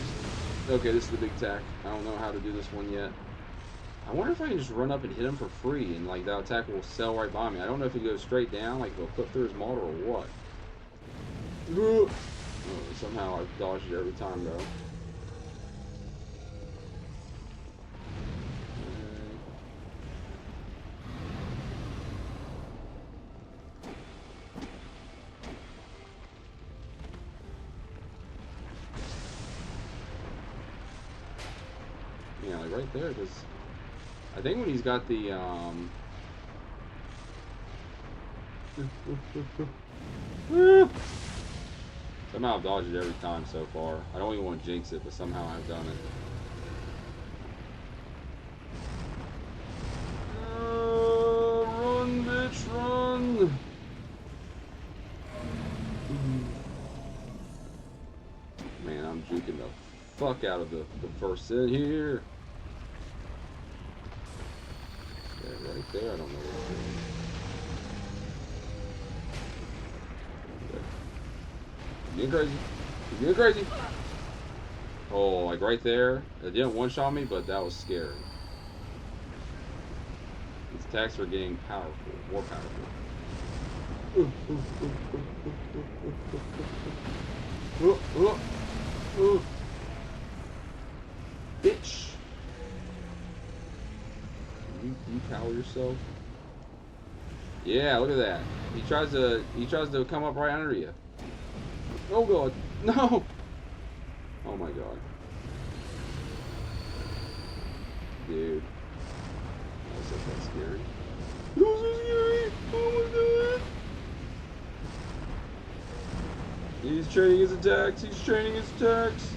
Okay, this is the big attack. I don't know how to do this one yet. I wonder if I can just run up and hit him for free and like that attack will sail right by me. I don't know if it goes straight down, like it'll clip through his model or what. Oh, somehow I've dodged it every time though. Yeah, like right there, because I think when he's got the somehow I've dodged it every time so far. I don't even want to jinx it, but somehow I've done it. Run, bitch, run! Man, I'm juking the fuck out of the first set here. Yeah, right there, I don't know what I'm doing. Getting crazy. He's getting crazy. Oh, like right there. It didn't one-shot me, but that was scary. These attacks are getting powerful, more powerful. Bitch. You power yourself. Yeah, look at that. He tries to come up right under you. Oh god, no! Oh my god. Dude. That was so scary. That was so scary! Oh my god! He's training his attacks, he's training his attacks!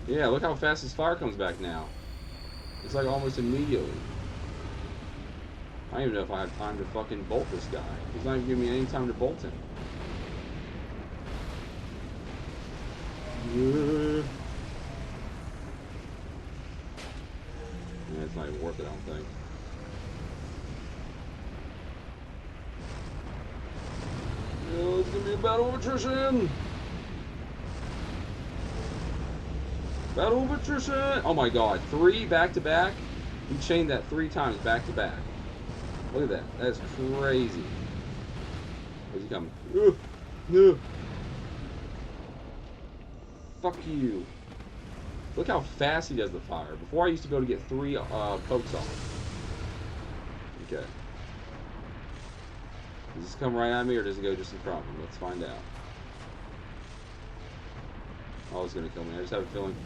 Yeah, look how fast his fire comes back now. It's like almost immediately. I don't even know if I have time to fucking bolt this guy. He's not even giving me any time to bolt him. Yeah, it's not even worth it, I don't think. Yeah, it's gonna be a battle of attrition! Battle of attrition! Oh my god, 3 back to back? He chained that 3 times back to back. Look at that. That's crazy. Where's he coming? Fuck you. Look how fast he does the fire. Before I used to be able to get 3 pokes off. Okay. Does this come right at me or does it go just in front of me? Let's find out. Oh, it's gonna kill me. I just have a feeling.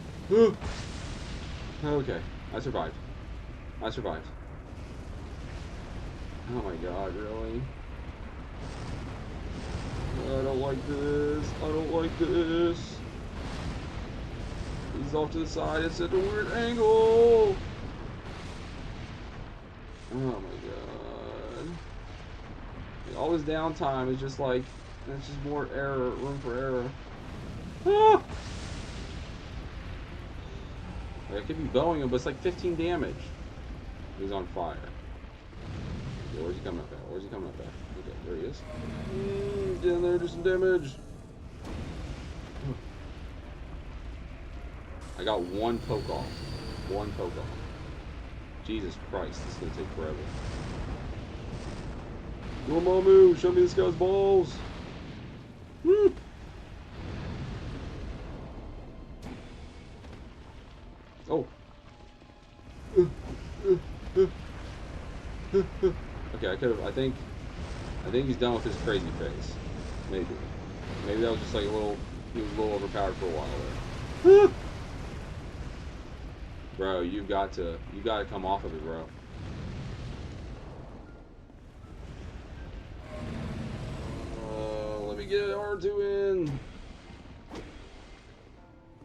Okay. I survived. I survived. Oh my god, really? I don't like this. I don't like this. He's off to the side. It's at a weird angle. Oh my god. All his downtime is just like, it's just more error, room for error. Ah! I could be bowing him, but it's like 15 damage. He's on fire. Okay, where's he coming up at? Where's he coming up at? Okay, there he is. Get in there, do some damage. I got one poke off. One poke off. Jesus Christ, this is gonna take forever. Dormammu, show me this guy's balls. Woo! Oh. Okay, I think he's done with his crazy face. Maybe that was just like he was a little overpowered for a while there. Bro, you got to come off of it, bro. Let me get R2 in.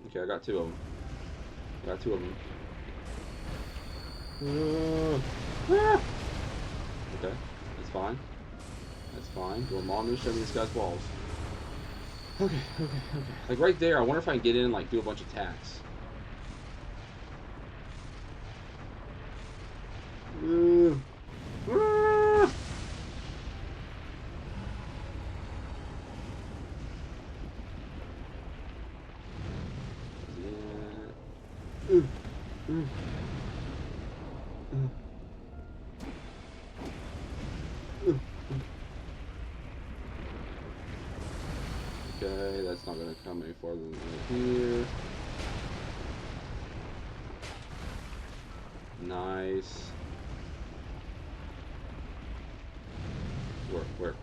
Okay, I got two of them. Okay, that's fine. That's fine. Dormammu, show me this guy's balls. Okay. Like right there, I wonder if I can get in and like do a bunch of attacks. Okay, that's not going to come any farther than here. Nice.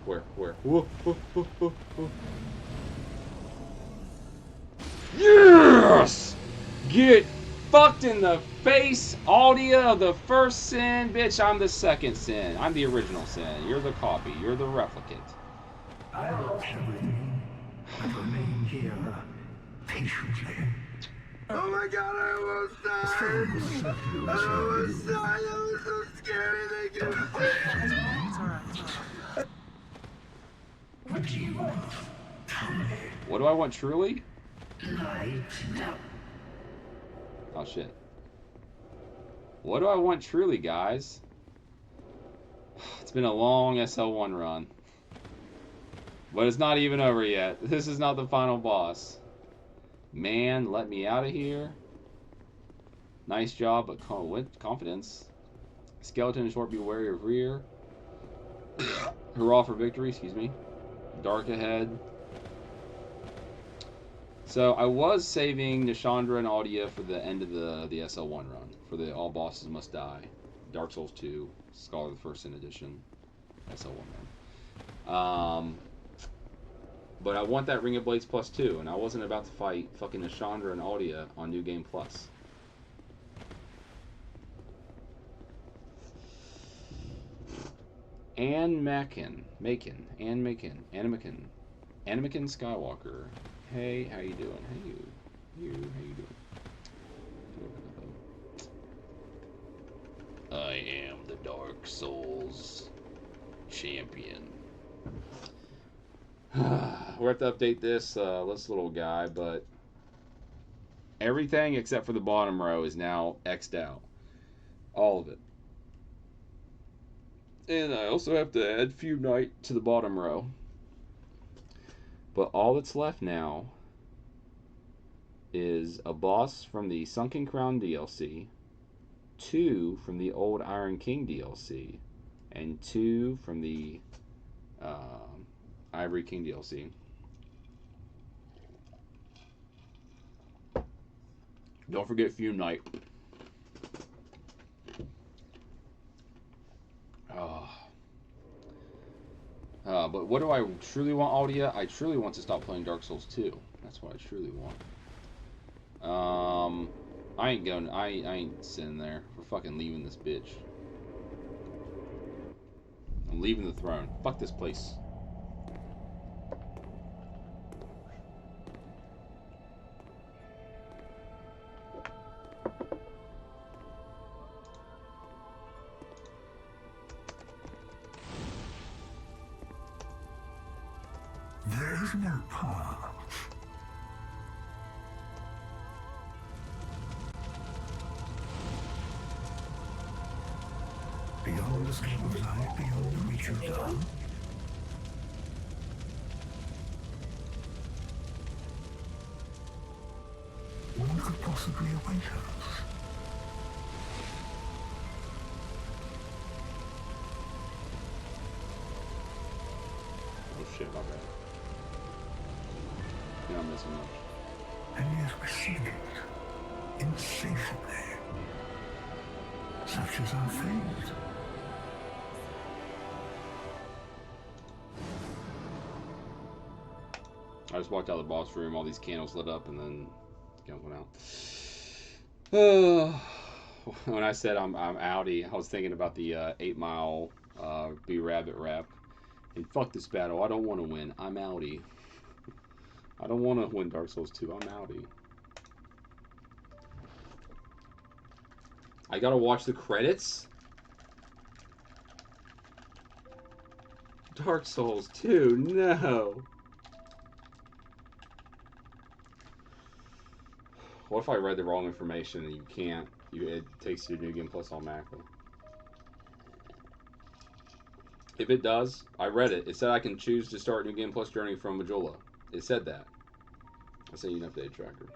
Where? Whoa. Yes! Get fucked in the face, Aldia, the first sin. Bitch, I'm the second sin. I'm the original sin. You're the copy. You're the replicant. I lost everything, but remain here patiently. Oh my god, I almost died! I almost died! That was so scary. Thank you. What do you want? Tell me. What do I want truly? Light. Oh shit. What do I want truly, guys? It's been a long SL1 run. But it's not even over yet. This is not the final boss. Man, let me out of here. Nice job, but confidence. Skeleton short, be wary of rear. Hurrah for victory, excuse me. Dark ahead. So I was saving Nishandra and Aldia for the end of the SL1 run. For the All Bosses Must Die. Dark Souls 2. Scholar of the First Sin Edition. SL1 run. But I want that Ring of Blades plus 2, and I wasn't about to fight fucking Nishandra and Aldia on New Game Plus. Anakin Skywalker. Hey, how you doing? Hey, how you doing? I am the Dark Souls champion. We'll have to update this little guy, but everything except for the bottom row is now X'd out. All of it. And I also have to add Feud Night to the bottom row. But all that's left now is a boss from the Sunken Crown DLC, 2 from the old Iron King DLC, and 2 from the Ivory King DLC. Don't forget Feud Night. But what do I truly want, Aldia? I truly want to stop playing Dark Souls 2. That's what I truly want. I ain't sitting there. We're fucking leaving this bitch. I'm leaving the throne. Fuck this place. infinite power. Beyond the scope of life, beyond the reach of dawn. What could possibly await us? Oh shit, my bad. You're not missing much. And yet we seek it insatiably. Such is our fate. I just walked out of the boss room, all these candles lit up, and then the gun went out. Oh, when I said I'm outie, I was thinking about the 8 Mile Be Rabbit rap. And fuck this battle, I don't want to win, I'm outie. I don't want to win Dark Souls 2, I'm outie. I gotta watch the credits? Dark Souls 2, no! What if I read the wrong information and you can't? It takes you to New Game Plus automatically. If it does, I read it. It said I can choose to start New Game Plus journey from Majula. It said that. I sent you an updated tracker.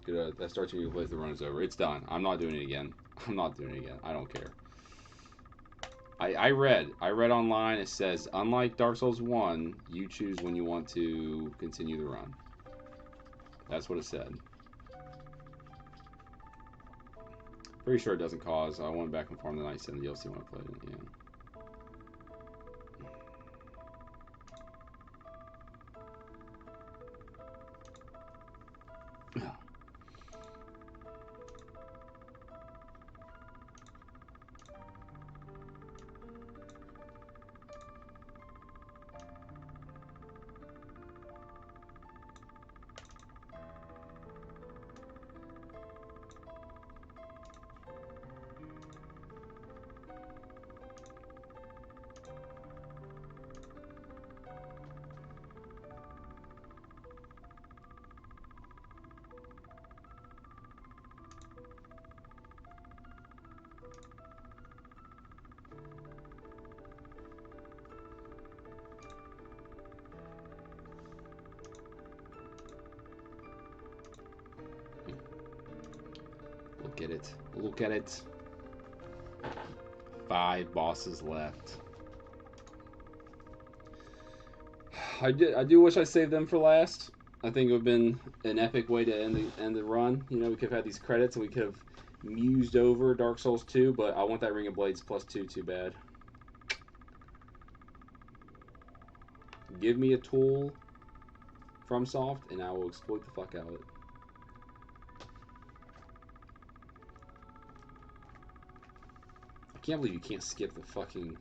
Good, that starts when you play the run is over. It's done. I'm not doing it again. I'm not doing it again. I don't care. I read online. It says unlike Dark Souls 1, you choose when you want to continue the run. That's what it said. Pretty sure it doesn't cause. I went back and farmed the Night and the DLC when I played it. Yeah. Look at it. Look at it. 5 bosses left. I do wish I saved them for last. I think it would have been an epic way to end the run. You know, we could have had these credits and we could have mused over Dark Souls 2, but I want that Ring of Blades +2 too bad. Give me a tool FromSoft and I will exploit the fuck out of it. I can't believe you can't skip the fucking...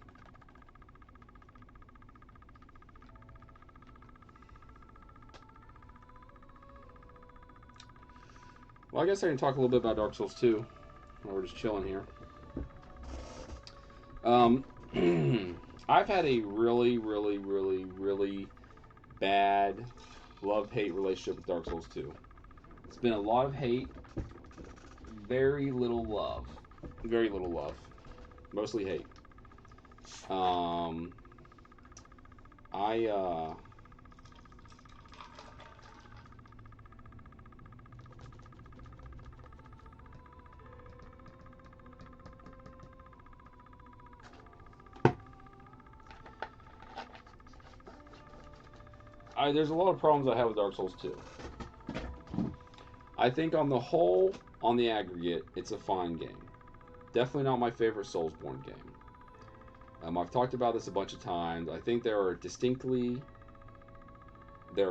Well, I guess I can talk a little bit about Dark Souls 2 while we're just chilling here. I've had a really bad love-hate relationship with Dark Souls 2. It's been a lot of hate, very little love. Very little love. Mostly hate. There's a lot of problems I have with Dark Souls 2. I think on the whole, on the aggregate, it's a fine game. Definitely not my favorite Soulsborne game. I've talked about this a bunch of times. I think there are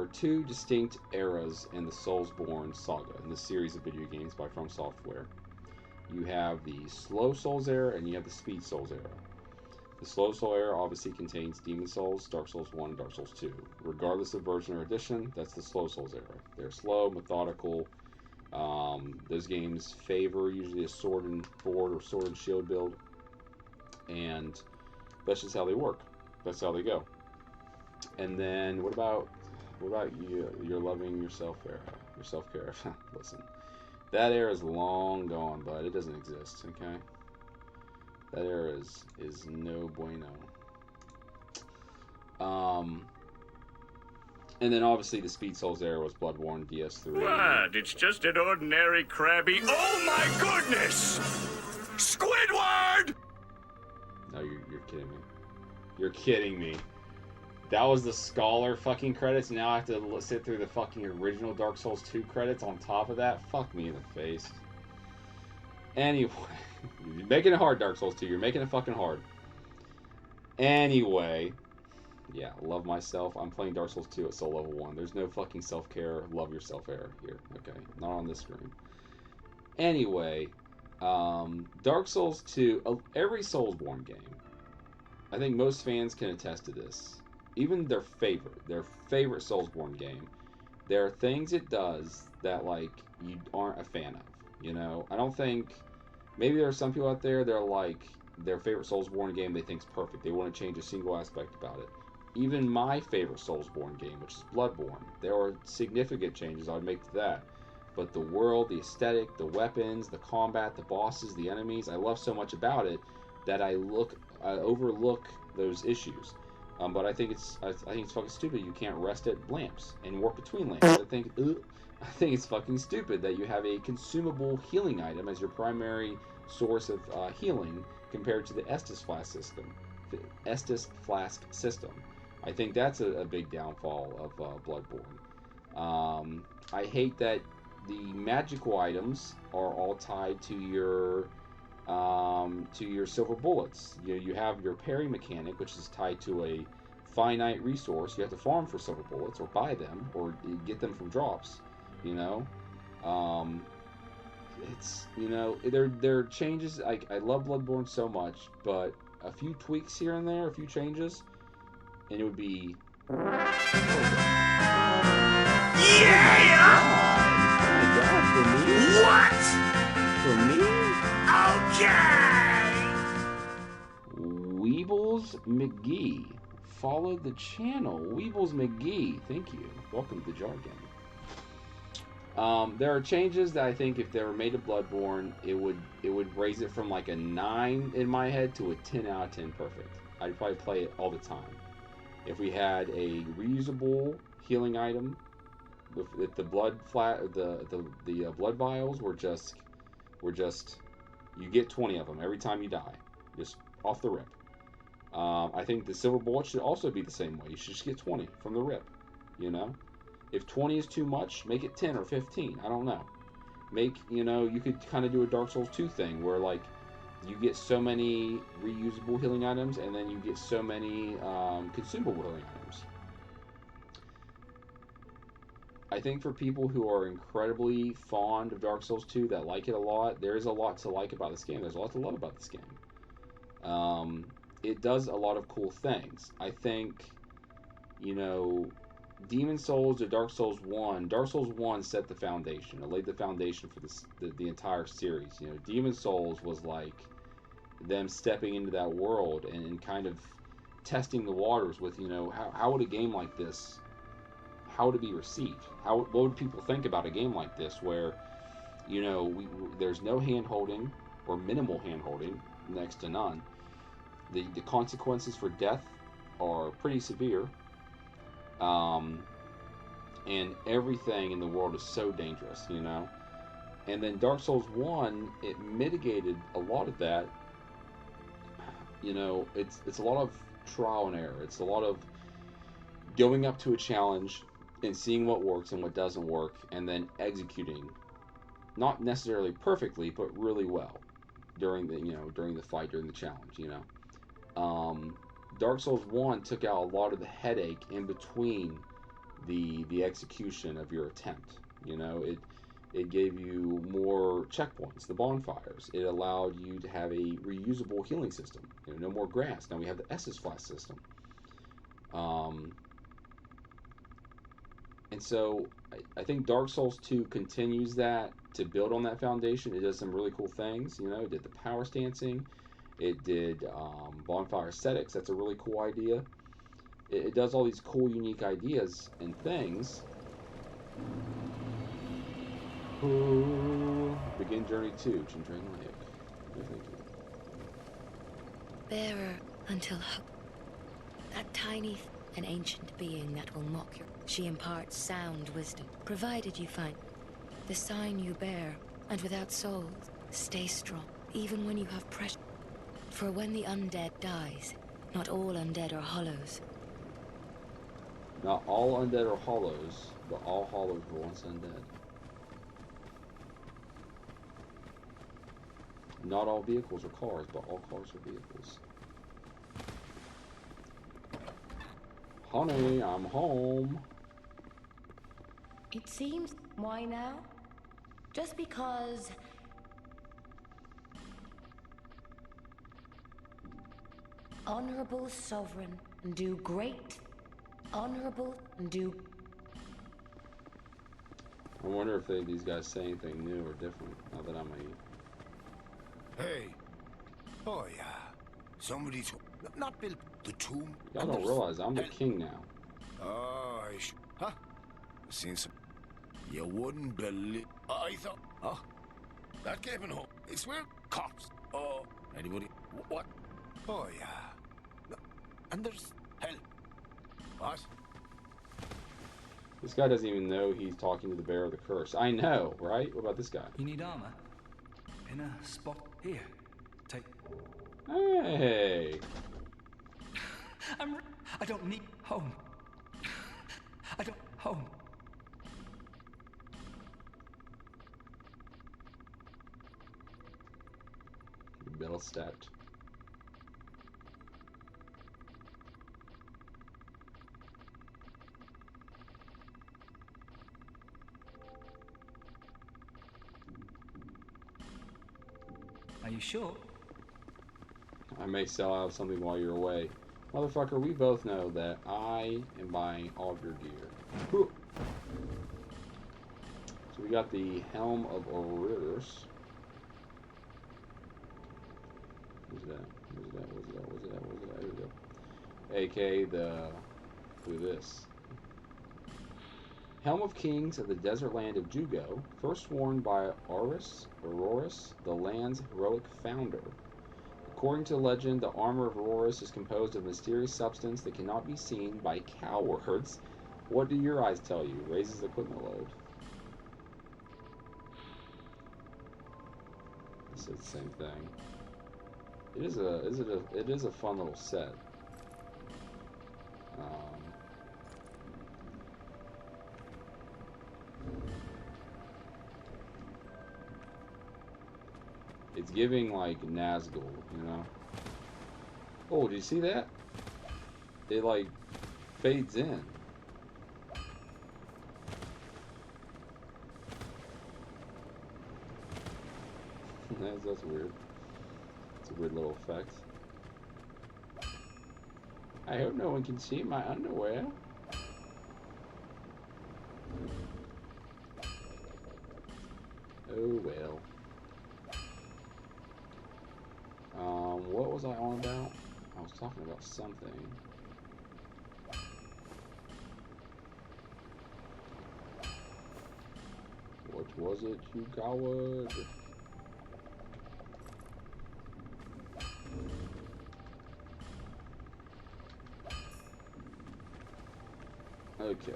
two distinct eras in the Soulsborne saga, in the series of video games by From Software. You have the Slow Souls era and you have the Speed Souls era. The Slow Soul era obviously contains Demon Souls, Dark Souls 1, and Dark Souls 2. Regardless of version or edition, that's the Slow Souls era. They're slow, methodical. Those games favor usually a sword and board or sword and shield build. And that's just how they work. That's how they go. And then what about What about you? You're loving your self-care. Your self-care. Listen, that era is long gone, bud. It doesn't exist. Okay. That era is no bueno. And then obviously the Speed Souls era was Bloodborne, DS3. What? It's just an ordinary crabby. Oh my goodness! Squidward! No, you're kidding me. You're kidding me. That was the Scholar fucking credits. Now I have to sit through the fucking original Dark Souls 2 credits on top of that. Fuck me in the face. Anyway, you're making it hard, Dark Souls 2. You're making it fucking hard. Anyway, yeah, love myself. I'm playing Dark Souls 2 at soul level 1. There's no fucking self-care, love yourself error here. Okay, not on this screen. Anyway, Dark Souls 2, every Soulsborne game, I think most fans can attest to this. Even their favorite Soulsborne game, there are things it does that, like, you aren't a fan of. You know, I don't think, maybe there are some people out there that are like, their favorite Soulsborne game they think's perfect. They want to change a single aspect about it. Even my favorite Soulsborne game, which is Bloodborne, there are significant changes I would make to that. But the world, the aesthetic, the weapons, the combat, the bosses, the enemies, I love so much about it that I overlook those issues. But I think it's fucking stupid. You can't rest at lamps and warp between lamps. I think it's fucking stupid that you have a consumable healing item as your primary source of healing compared to the Estus Flask system. I think that's a big downfall of Bloodborne. I hate that the magical items are all tied to your silver bullets. You have your parry mechanic, which is tied to a finite resource. You have to farm for silver bullets or buy them or get them from drops. It's there are changes. I love Bloodborne so much, but a few tweaks here and there, a few changes, and it would be. Yeah! Oh my god, for me? What? For me? Okay! Weebles McGee followed the channel. Weebles McGee, thank you. Welcome to the Jar Gang. There are changes that I think if they were made to Bloodborne, it would raise it from like a 9 in my head to a 10 out of 10 perfect. I'd probably play it all the time. If we had a reusable healing item, if the blood blood vials were just you get 20 of them every time you die, just off the rip. I think the silver bullet should also be the same way. You should just get 20 from the rip, If 20 is too much, make it 10 or 15. I don't know. You could kind of do a Dark Souls 2 thing where, like, you get so many reusable healing items and then you get so many consumable healing items. I think for people who are incredibly fond of Dark Souls 2 that like it a lot, there is a lot to like about this game. There's a lot to love about this game. It does a lot of cool things. I think, Demon Souls or Dark Souls 1, Dark Souls 1 set the foundation. It laid the foundation for the entire series. Demon Souls was like them stepping into that world and kind of testing the waters with, how would a game like this, how would it be received? What would people think about a game like this where, there's no hand-holding or minimal hand-holding, next to none. The consequences for death are pretty severe. And everything in the world is so dangerous, And then Dark Souls 1, it mitigated a lot of that. It's a lot of trial and error. It's a lot of going up to a challenge and seeing what works and what doesn't work, and then executing, not necessarily perfectly, but really well during the fight, during the challenge, Dark Souls 1 took out a lot of the headache in between the execution of your attempt. It gave you more checkpoints, the bonfires. It allowed you to have a reusable healing system. No more grass. Now we have the Estus Flask system. And so I think Dark Souls 2 continues that to build on that foundation. It does some really cool things. It did the power stancing. It did bonfire aesthetics. That's a really cool idea. it does all these cool, unique ideas and things. Ooh. Begin journey 2, Chindrang Lake. No, thank you. Bearer until that tiny, an ancient being that will mock you. She imparts sound wisdom, provided you find the sign you bear, and without souls, stay strong, even when you have pressure. For when the undead dies, not all undead are hollows. Not all undead are hollows, but all hollows were once undead. Not all vehicles are cars, but all cars are vehicles. Honey, I'm home. It seems. Why now? Just because. Honorable sovereign, do great. Honorable, do. I wonder if these guys say anything new or different now that I'm a... Hey. Oh, yeah. Somebody not built the tomb. Y'all don't realize I'm the king now. Oh, huh? Seen some. You wouldn't believe. I thought. Oh, that came in home. It's where cops. Oh, anybody? What? Oh, yeah. No. And there's hell. What? This guy doesn't even know he's talking to the bearer of the curse. I know, right? What about this guy? You need armor? In a spot here. Take. Hey! I don't need home. I don't home. Metal stat. Are you sure? I may sell out something while you're away. Motherfucker, we both know that I am buying all of your gear. Whew. So we got the Helm of Orrurs. Who's that? Who's that? Where's it at? Where's it at? Where's it at? Here we go. AK the... Look at this. Helm of Kings of the desert land of Jugo, first worn by Aurorus, the land's heroic founder. According to legend, the armor of Aurorus is composed of mysterious substance that cannot be seen by cowards. What do your eyes tell you? Raises equipment load. It says the same thing. It is a fun little set. It's giving like Nazgul, you know. Oh, do you see that? It like fades in. That's weird. It's a weird little effect. I hope no one can see my underwear. Oh well. What was I on about? I was talking about something. What was it, you coward? Okay,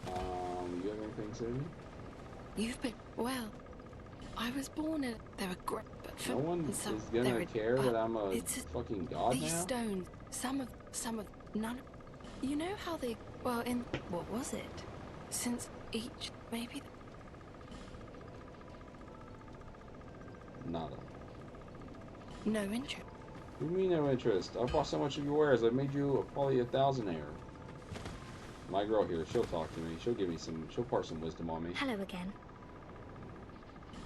you have anything to say to me? You've been well. I was born in. There are great. No one is gonna care that I'm a fucking god these now? stones, some of none. You know how they. Well, in what was it? Since each maybe. Nada. No interest. What do you mean no interest? I bought so much of your wares. I made you probably 1,000-aire. My girl here, she'll talk to me. She'll give me some. She'll part some wisdom on me. Hello again.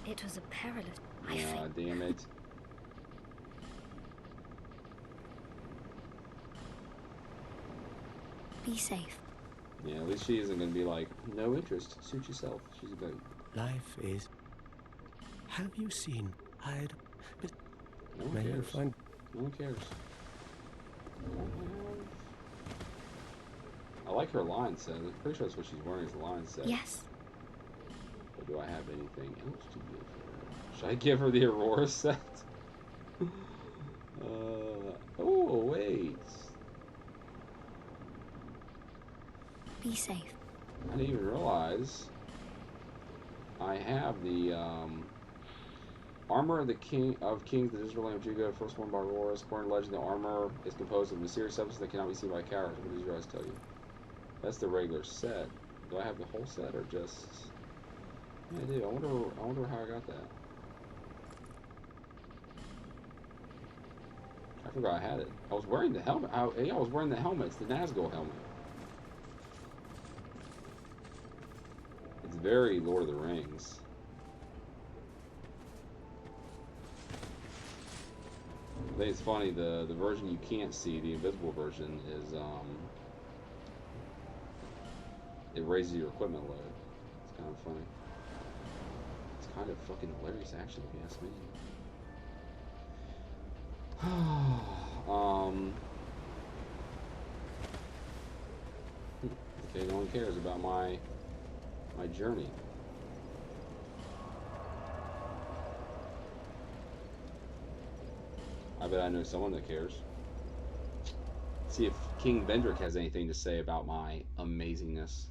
It was a perilous. Ah, damn it. Be safe. Yeah, at least she isn't gonna be like, no interest. Suit yourself. She's like, life is. Have you seen Hyde? But no one may you cares. find. No one cares. I like her line set. I'm pretty sure that's what she's wearing is the line set. Yes. But do I have anything else to give her? Should I give her the Aurora set? Oh, wait. Be safe. I didn't even realize I have the armor of the King of Kings, the digital lamp Jigo, first one by Aurora. According to legend, the armor is composed of mysterious substance that cannot be seen by cowards. What did you guys tell you? That's the regular set. Do I have the whole set or just? Yeah, I do. I wonder how I got that. I forgot I had it. I was wearing the helmet. I was wearing the helmet. It's the Nazgul helmet. It's very Lord of the Rings. I think it's funny, the version you can't see, the invisible version, is it raises your equipment load. It's kind of funny. It's kind of fucking hilarious, actually, if you ask me. Okay, no one cares about my journey. I bet I know someone that cares. See if King Vendrick has anything to say about my amazingness.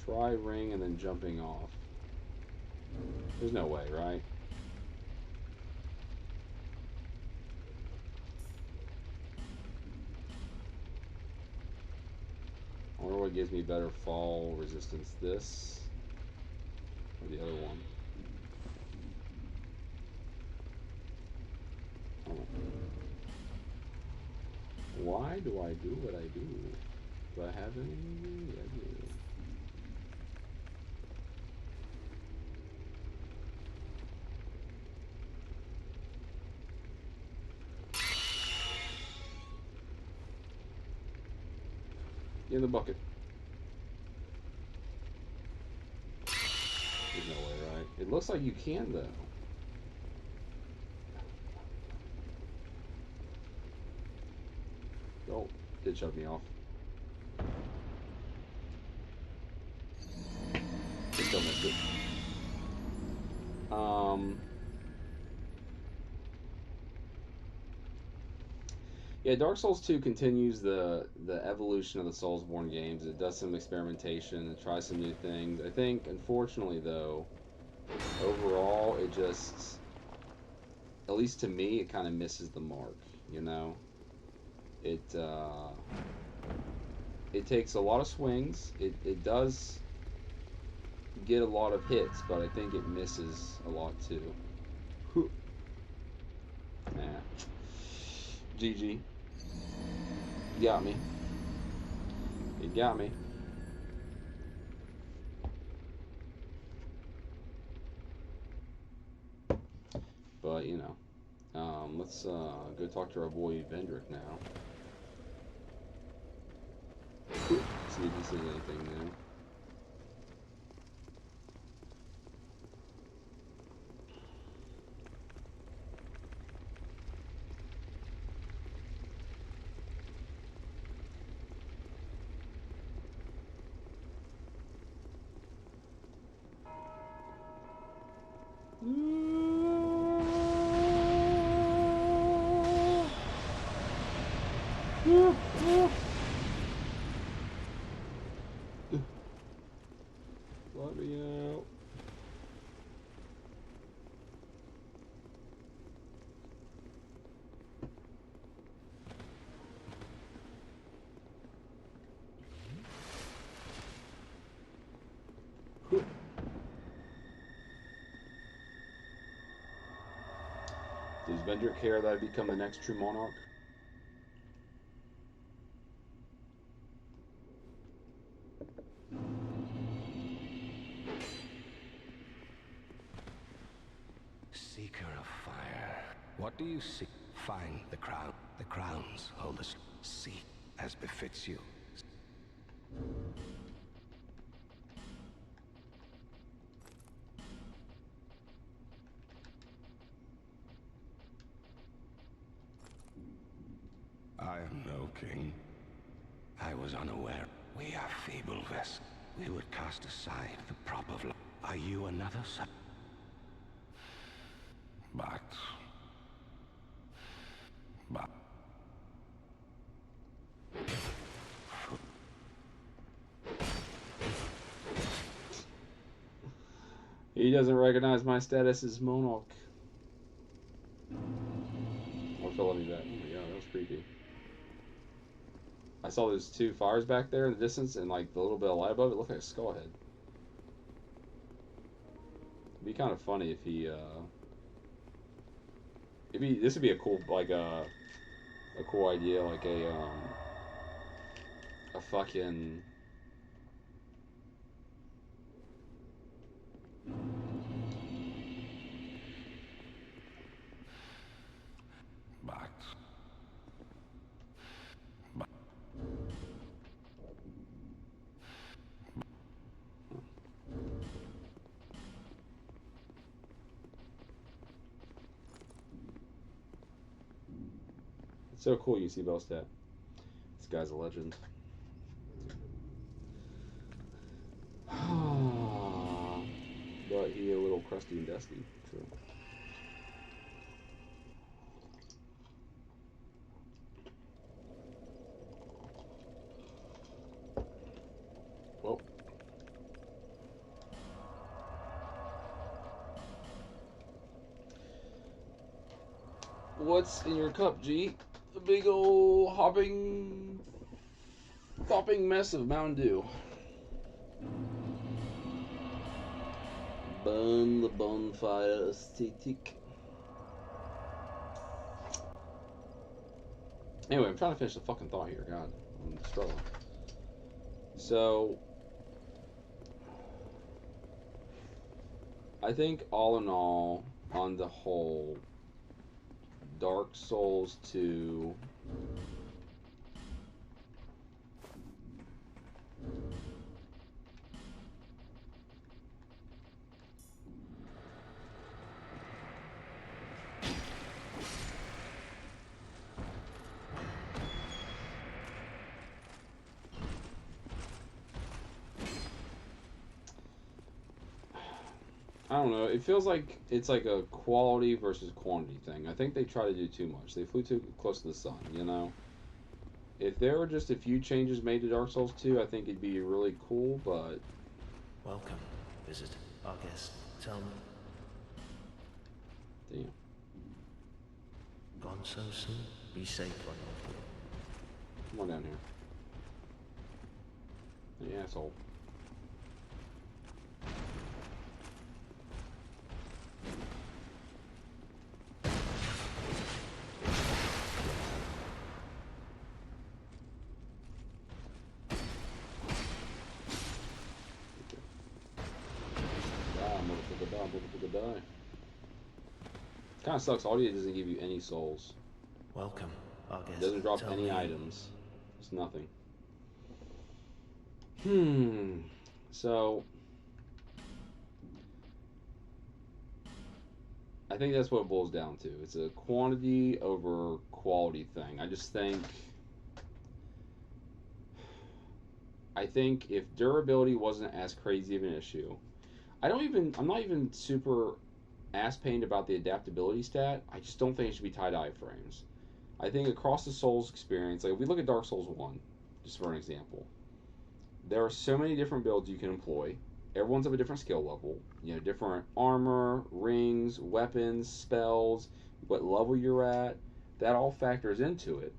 Try ring and then jumping off. There's no way, right? I wonder what gives me better fall resistance, this or the other one. Oh. Why do I do what I do? Do I have any? Yeah, I do. In the bucket. There's no way, right? It looks like you can, though. Oh, did shove me off. I still missed it. Yeah, Dark Souls 2 continues the evolution of the Soulsborne games. It does some experimentation, it tries some new things. I think, unfortunately, though, overall, it just, at least to me, it kind of misses the mark, you know? It takes a lot of swings. It does get a lot of hits, but I think it misses a lot, too. Nah. GG. You got me. You got me. But, you know. Let's go talk to our boy Vendrick now. See if he says anything new. Let me out. Does Vendrick care that I become the next true monarch? Seeker of fire. What do you seek? Find the crown. The crowns hold us. Seek as befits you. I am no king. I was unaware. We are feeble vessels. We would cast aside the prop of life. Are you another son? But... He doesn't recognize my status as monarch. Or fill me back. Oh my god, that was creepy. I saw those two fires back there in the distance, and like the little bit of light above it looked like a skull head. It'd be kind of funny if he this would be a cool a cool idea, like a fucking It's so cool you see Bellstat. This guy's a legend. But he a little crusty and dusty. True. Well. What's in your cup, G? A big old flopping mess of Mountain Dew. Burn the bonfire aesthetic. Anyway, I'm trying to finish the fucking thought here. God, I'm struggling. So, I think all in all, on the whole, Dark Souls 2 I don't know. It feels like it's like a quality versus quantity thing. I think they try to do too much. They flew too close to the sun, you know? If there were just a few changes made to Dark Souls 2, I think it'd be really cool, but... Welcome, visit our guest. Tell me. Damn. Gone so soon? Be safe on your way. Come on down here. You asshole. Die. Kind of sucks. Audio doesn't give you any souls. Welcome, our guest. Doesn't drop Tell any me. items. It's nothing. So I think that's what it boils down to. It's a quantity over quality thing. I think if durability wasn't as crazy of an issue, I'm not even super ass-pained about the adaptability stat. I just don't think it should be tied to iframes. I think across the Souls experience, like if we look at Dark Souls 1, just for an example, there are so many different builds you can employ. Everyone's of a different skill level. You know, different armor, rings, weapons, spells, what level you're at. That all factors into it.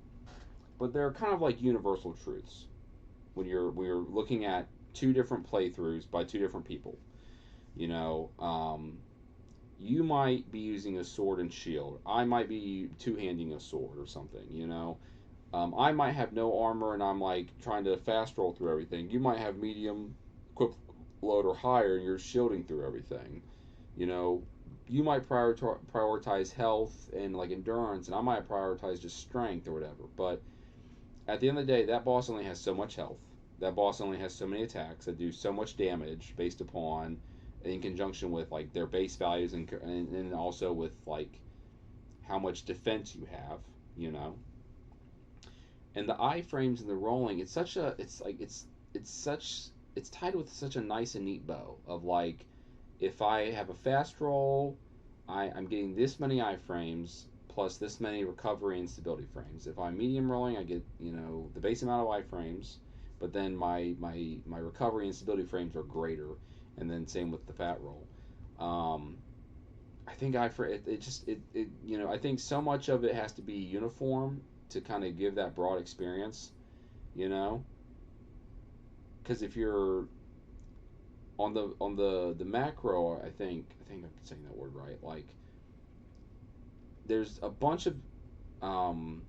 But there are kind of like universal truths when you're looking at two different playthroughs by two different people. You know, you might be using a sword and shield. I might be two-handing a sword or something, you know. I might have no armor and I'm like trying to fast roll through everything. You might have medium equip load or higher and you're shielding through everything. You know, you might prioritize health and like endurance, and I might prioritize just strength or whatever. But at the end of the day, that boss only has so much health. That boss only has so many attacks that do so much damage based upon, in conjunction with like their base values and also with like how much defense you have, you know. And the iframes and the rolling, it's such a, it's tied with such a nice and neat bow of like, if I have a fast roll, I'm getting this many iframes plus this many recovery and stability frames. If I'm medium rolling, I get, you know, the base amount of iframes, but then my recovery and stability frames are greater, and then same with the fat roll. I think you know, I think so much of it has to be uniform to kind of give that broad experience, you know, because if you're on the macro, I think I'm saying that word right. Like, there's um,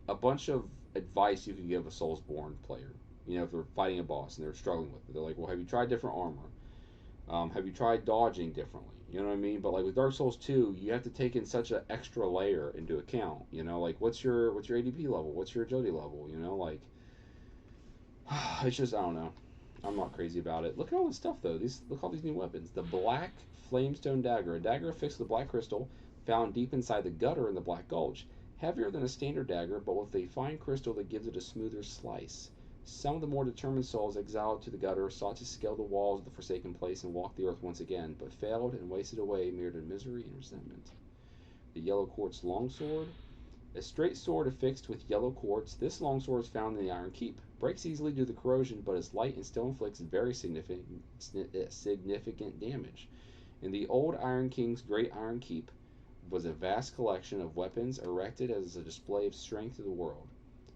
a bunch of advice you can give a Soulsborne player. You know, if they're fighting a boss and they're struggling with it, they're like, well, have you tried different armor? Have you tried dodging differently? You know what I mean? But like with Dark Souls 2, you have to take in such an extra layer into account. You know, like what's your ADP level? What's your agility level? You know, like it's just, I don't know. I'm not crazy about it. Look at all this stuff though. Look at all these new weapons. The Black Flamestone Dagger, a dagger affixed with a black crystal found deep inside the gutter in the Black Gulch. Heavier than a standard dagger, but with a fine crystal that gives it a smoother slice. Some of the more determined souls exiled to the gutter sought to scale the walls of the Forsaken Place and walk the earth once again, but failed and wasted away mirrored in misery and resentment. The Yellow Quartz Longsword. A straight sword affixed with yellow quartz, this longsword is found in the Iron Keep. Breaks easily due to corrosion, but is light and still inflicts very significant damage. In the old Iron King's Great Iron Keep was a vast collection of weapons erected as a display of strength to the world,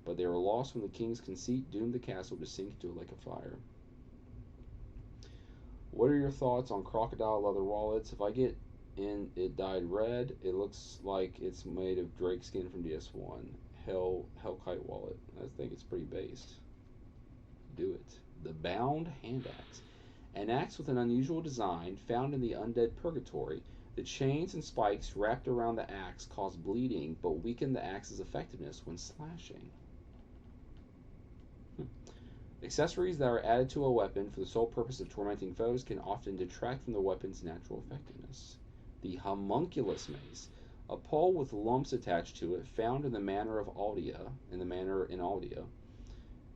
but they were lost when the king's conceit doomed the castle to sink into a lake of fire. What are your thoughts on crocodile leather wallets? If I get in it dyed red, it looks like it's made of drake skin from DS1. Hellkite wallet. I think it's pretty based. Do it. The Bound Hand Axe. An axe with an unusual design found in the Undead Purgatory. The chains and spikes wrapped around the axe cause bleeding, but weaken the axe's effectiveness when slashing. Accessories that are added to a weapon for the sole purpose of tormenting foes can often detract from the weapon's natural effectiveness. The Homunculus Mace, a pole with lumps attached to it, found in the manor of Aldia,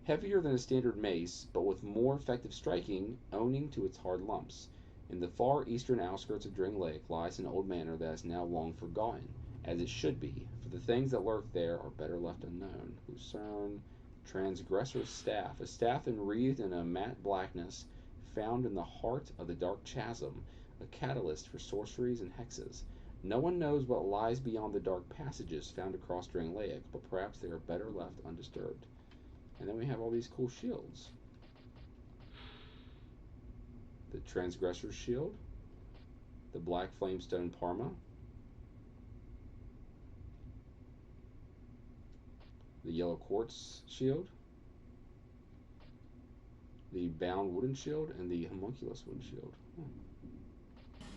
heavier than a standard mace, but with more effective striking, owing to its hard lumps. In the far eastern outskirts of Drangleic lies an old manor that is now long forgotten, as it should be, for the things that lurk there are better left unknown. Lucerne Transgressor's Staff, a staff enwreathed in a matte blackness, found in the heart of the Dark Chasm, a catalyst for sorceries and hexes. No one knows what lies beyond the dark passages found across Drangleic, but perhaps they are better left undisturbed. And then we have all these cool shields. The Transgressor's Shield, the Black Flamestone Parma, the Yellow Quartz Shield, the Bound Wooden Shield, and the Homunculus Wooden Shield.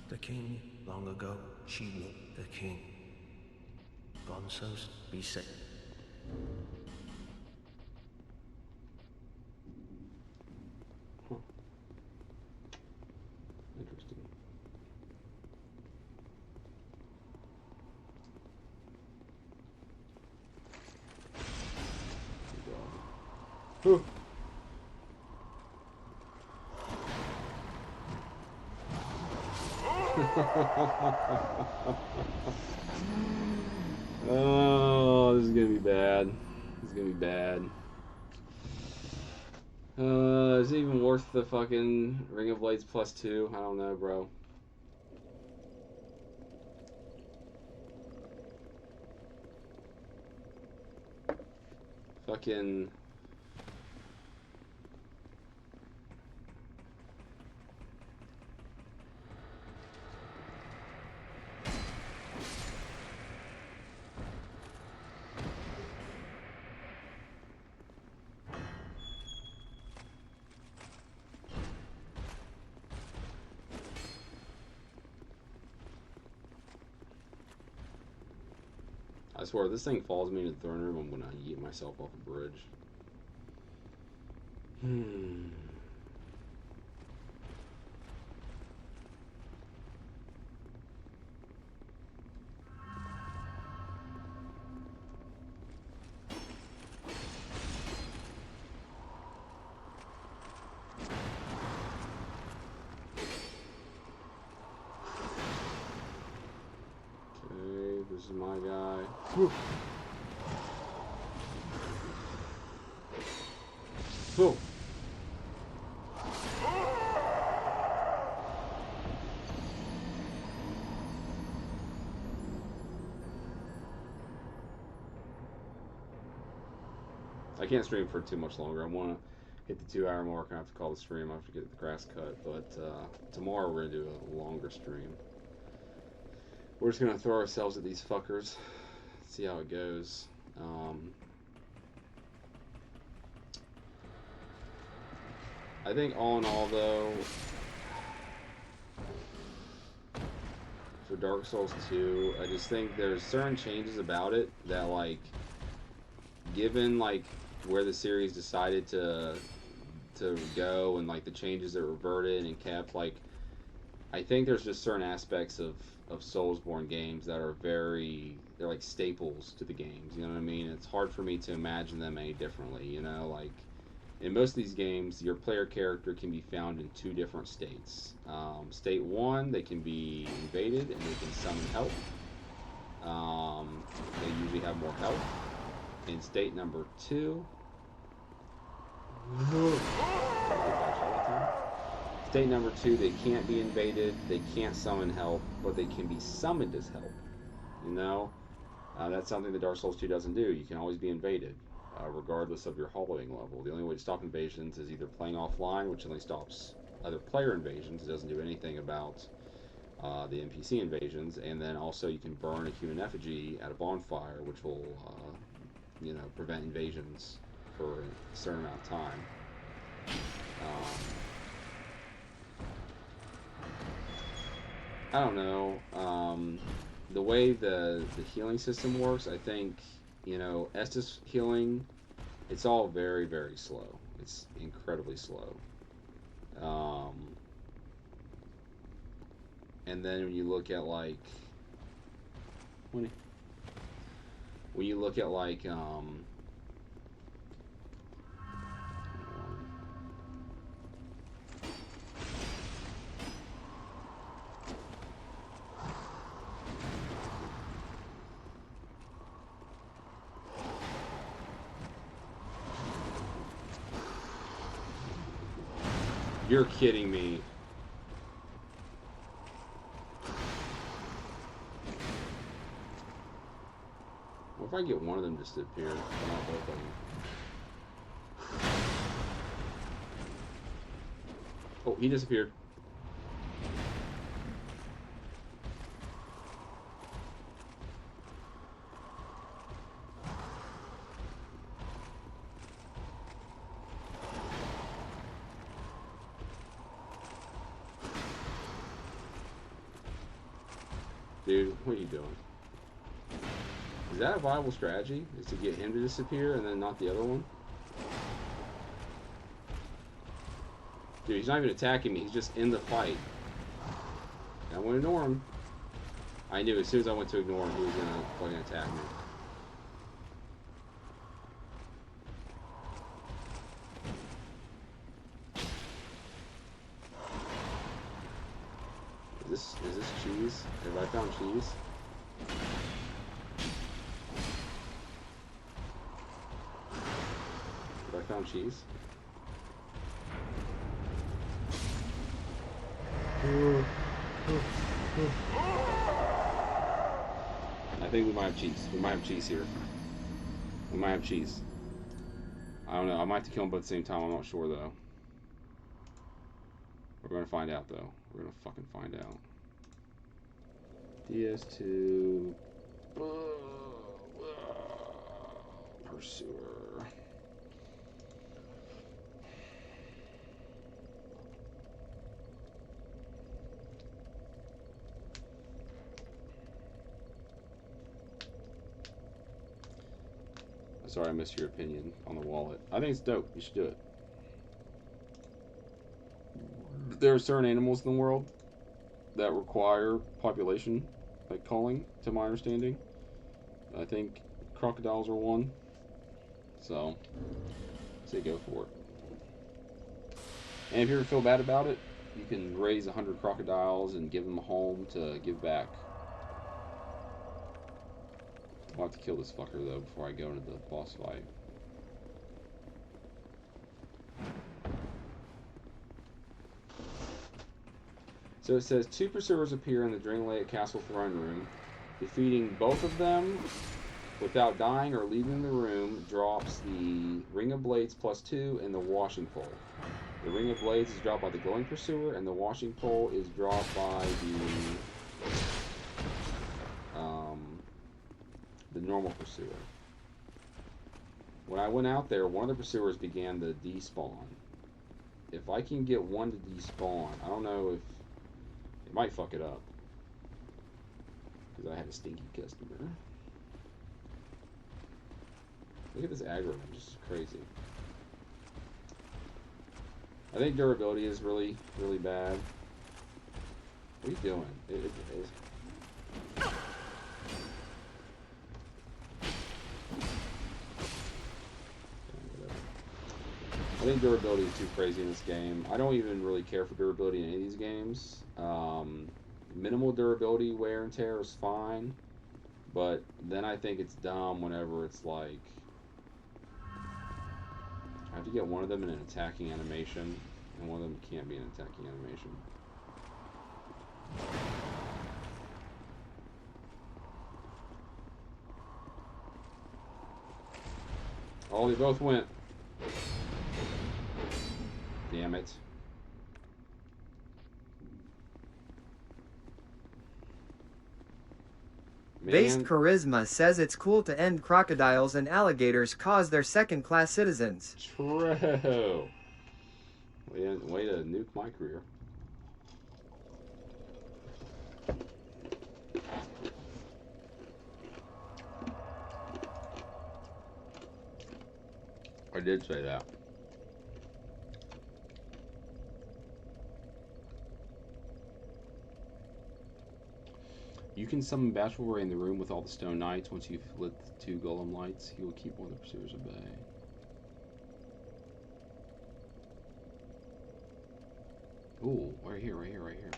The king, long ago, she walked the king. Gonsos, be safe. Interesting. Whew. Oh, this is gonna be bad. This is gonna be bad. Is it even worth the fucking Ring of Blades +2? I don't know, bro. Fucking... I swear, if this thing follows me into the throne room, I'm gonna yeet myself off a bridge. Okay, this is my guy. Whew. Whoa. I can't stream for too much longer. I want to hit the 2 hour mark. I have to call the stream. I have to get the grass cut. But tomorrow we're going to do a longer stream. We're just going to throw ourselves at these fuckers. See how it goes. I think all in all, though, for Dark Souls 2, I just think there's certain changes about it that, like, given, like, where the series decided to go and, like, the changes that reverted and kept, like, I think there's just certain aspects of Soulsborne games that are they're like staples to the games, you know what I mean? It's hard for me to imagine them any differently, you know? Like, in most of these games, your player character can be found in 2 different states. State 1, they can be invaded and they can summon help. They usually have more health. In state number 2, state number 2, they can't be invaded, they can't summon help, but they can be summoned as help. You know? That's something that Dark Souls 2 doesn't do. You can always be invaded, regardless of your hollowing level. The only way to stop invasions is either playing offline, which only stops other player invasions. It doesn't do anything about the NPC invasions. And then also you can burn a human effigy at a bonfire, which will, you know, prevent invasions for a certain amount of time. I don't know. The way the healing system works, I think, you know, Estus healing, it's all very, very slow. It's incredibly slow. And then when you look at, like, when you look at, like, you're kidding me. What if I get one of them just to appear, but not both of them? Oh, he disappeared. Dude, what are you doing? Is that a viable strategy? Is to get him to disappear and then not the other one? Dude, he's not even attacking me. He's just in the fight. I went to ignore him. I knew as soon as I went to ignore him, he was gonna fucking attack me. Is this cheese? Have I found cheese? Have I found cheese? I think we might have cheese. We might have cheese here. We might have cheese. I don't know. I might have to kill them both at the same time. I'm not sure, though. We're going to find out, though. We're going to fucking find out. DS2... Pursuer... sorry I missed your opinion on the wallet. I think it's dope. You should do it. There are certain animals in the world that require population, like calling, to my understanding. I think crocodiles are one. So, say go for it. And if you ever feel bad about it, you can raise 100 crocodiles and give them a home to give back. I'll have to kill this fucker, though, before I go into the boss fight. So it says, 2 pursuers appear in the Drangleic Castle throne room. Defeating both of them without dying or leaving the room drops the Ring of Blades +2 and the Washing Pole. The Ring of Blades is dropped by the Glowing Pursuer, and the Washing Pole is dropped by the normal Pursuer. When I went out there, one of the Pursuers began to despawn. If I can get one to despawn, I don't know if... It might fuck it up. Because I had a stinky customer. Look at this aggro, just crazy. I think durability is really, really bad. What are you doing? I think durability is too crazy in this game. I don't even really care for durability in any of these games. Minimal durability, wear and tear is fine. But then I think it's dumb whenever it's like... I have to get one of them in an attacking animation, and one of them can't be an attacking animation. Oh, they both went. Damn it. Based Charisma says it's cool to end crocodiles and alligators cause they're second-class citizens. True. Way to nuke my career. I did say that. You can summon Bashful Ray in the room with all the stone knights. Once you've lit the 2 golem lights, he will keep one of the pursuers at bay. Ooh, right here, right here, right here.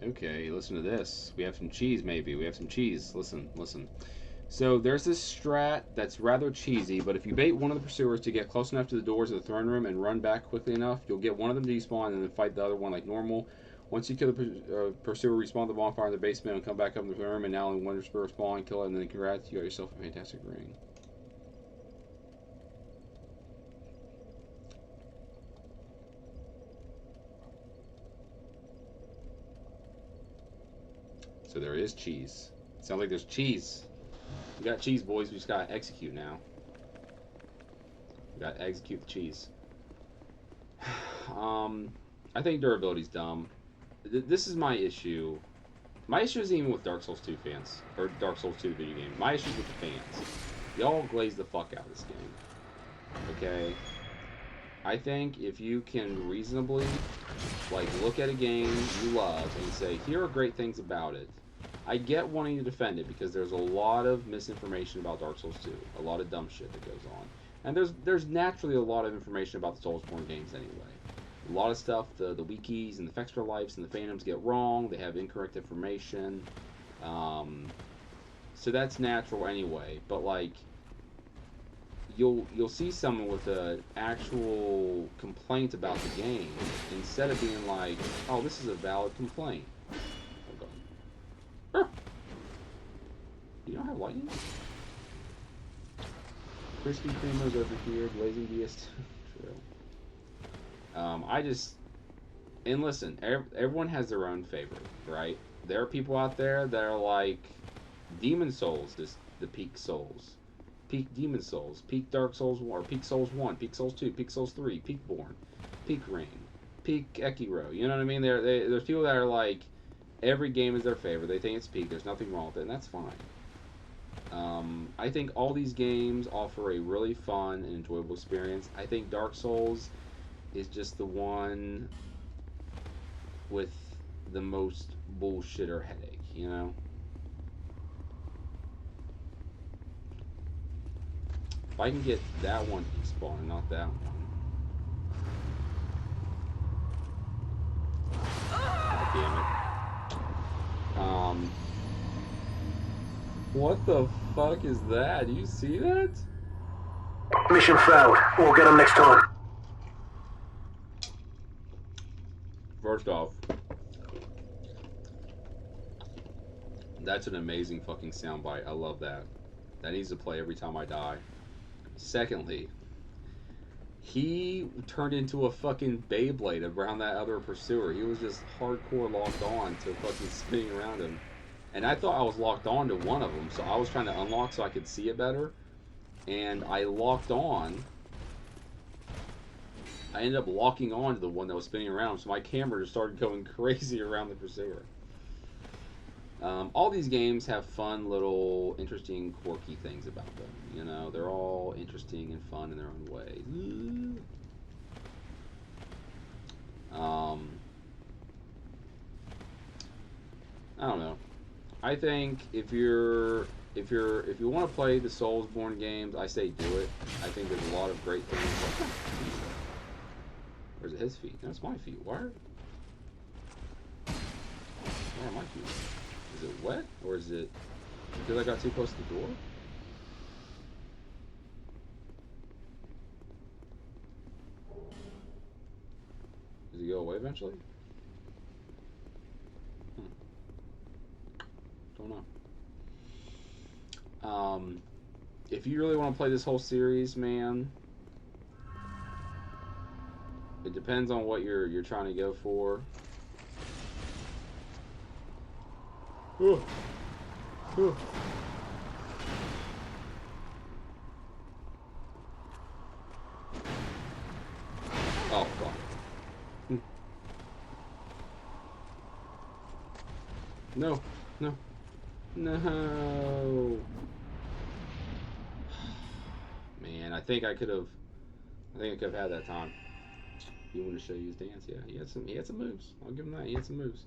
Okay, listen to this. We have some cheese, maybe. We have some cheese. Listen, listen. So there's this strat that's rather cheesy, but if you bait one of the pursuers to get close enough to the doors of the throne room and run back quickly enough, you'll get one of them to despawn and then fight the other one like normal. Once you kill the pursuer, respawn the bonfire in the basement and come back up in the throne room, and now only one pursuer spawn, kill it, and then congrats, you got yourself a fantastic ring. So there is cheese. Sounds like there's cheese. We got cheese, boys. We just gotta execute now. We gotta execute the cheese. I think durability's dumb. This is my issue. My issue isn't even with Dark Souls 2 fans, or Dark Souls 2 video game. My issue is with the fans. Y'all glaze the fuck out of this game. Okay? I think if you can reasonably, like, look at a game you love and say, here are great things about it. I get wanting to defend it because there's a lot of misinformation about Dark Souls 2. A lot of dumb shit that goes on. And there's naturally a lot of information about the Soulsborne games anyway. A lot of stuff, the wikis and the Fextra Lives and the Phantoms get wrong. They have incorrect information. So that's natural anyway. But, like, you'll see someone with an actual complaint about the game instead of being like, oh, this is a valid complaint. Oh, you don't have lightning? Crispy Creamers over here, Blazing Beast. True. And listen, everyone has their own favorite, right? There are people out there that are like, Demon Souls is the peak Souls. peak Demon Souls, peak Dark Souls 1, or peak Souls 1, peak Souls 2, peak Souls 3, peak Born, peak Rain, peak Ekiro. You know what I mean? There's people that are like, every game is their favorite. They think it's peak. There's nothing wrong with it, and that's fine. I think all these games offer a really fun and enjoyable experience. I think Dark Souls is just the one with the most bullshitter headache, you know? If I can get that one despawn and not that one. God damn it. What the fuck is that? Do you see that? Mission failed. We'll get them next time. First off, that's an amazing fucking soundbite. I love that. That needs to play every time I die. Secondly, he turned into a fucking Beyblade around that other pursuer. He was just hardcore locked on to fucking spinning around him. And I thought I was locked on to one of them, so I was trying to unlock so I could see it better. And I locked on. I ended up locking on to the one that was spinning around, so my camera just started going crazy around the pursuer. All these games have fun, little, interesting, quirky things about them. You know, they're all interesting and fun in their own way. I don't know. I think if you want to play the Soulsborne games, I say do it. I think there's a lot of great things. Or is it his feet? No, it's my feet. Where are my feet? Is it wet? Or is it because I got too close to the door? Does he go away eventually? Don't know. If you really want to play this whole series, man, it depends on what you're trying to go for. Ooh. Ooh. Oh, fuck. No, no, no. Man, I think I could have had that time. He wanted to show you his dance. Yeah, he had some moves. I'll give him that. He had some moves.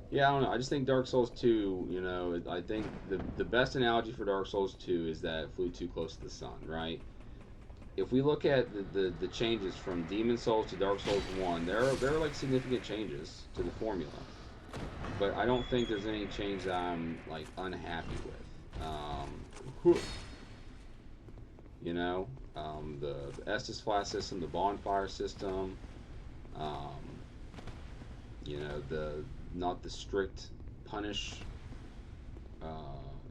Yeah, I don't know. I just think Dark Souls 2, you know, I think the best analogy for Dark Souls 2 is that it flew too close to the sun, right? If we look at the changes from Demon Souls to Dark Souls 1, there are like significant changes to the formula. But I don't think there's any change that I'm like unhappy with. You know, the Estus Flask system, the bonfire system, you know, the strict punish,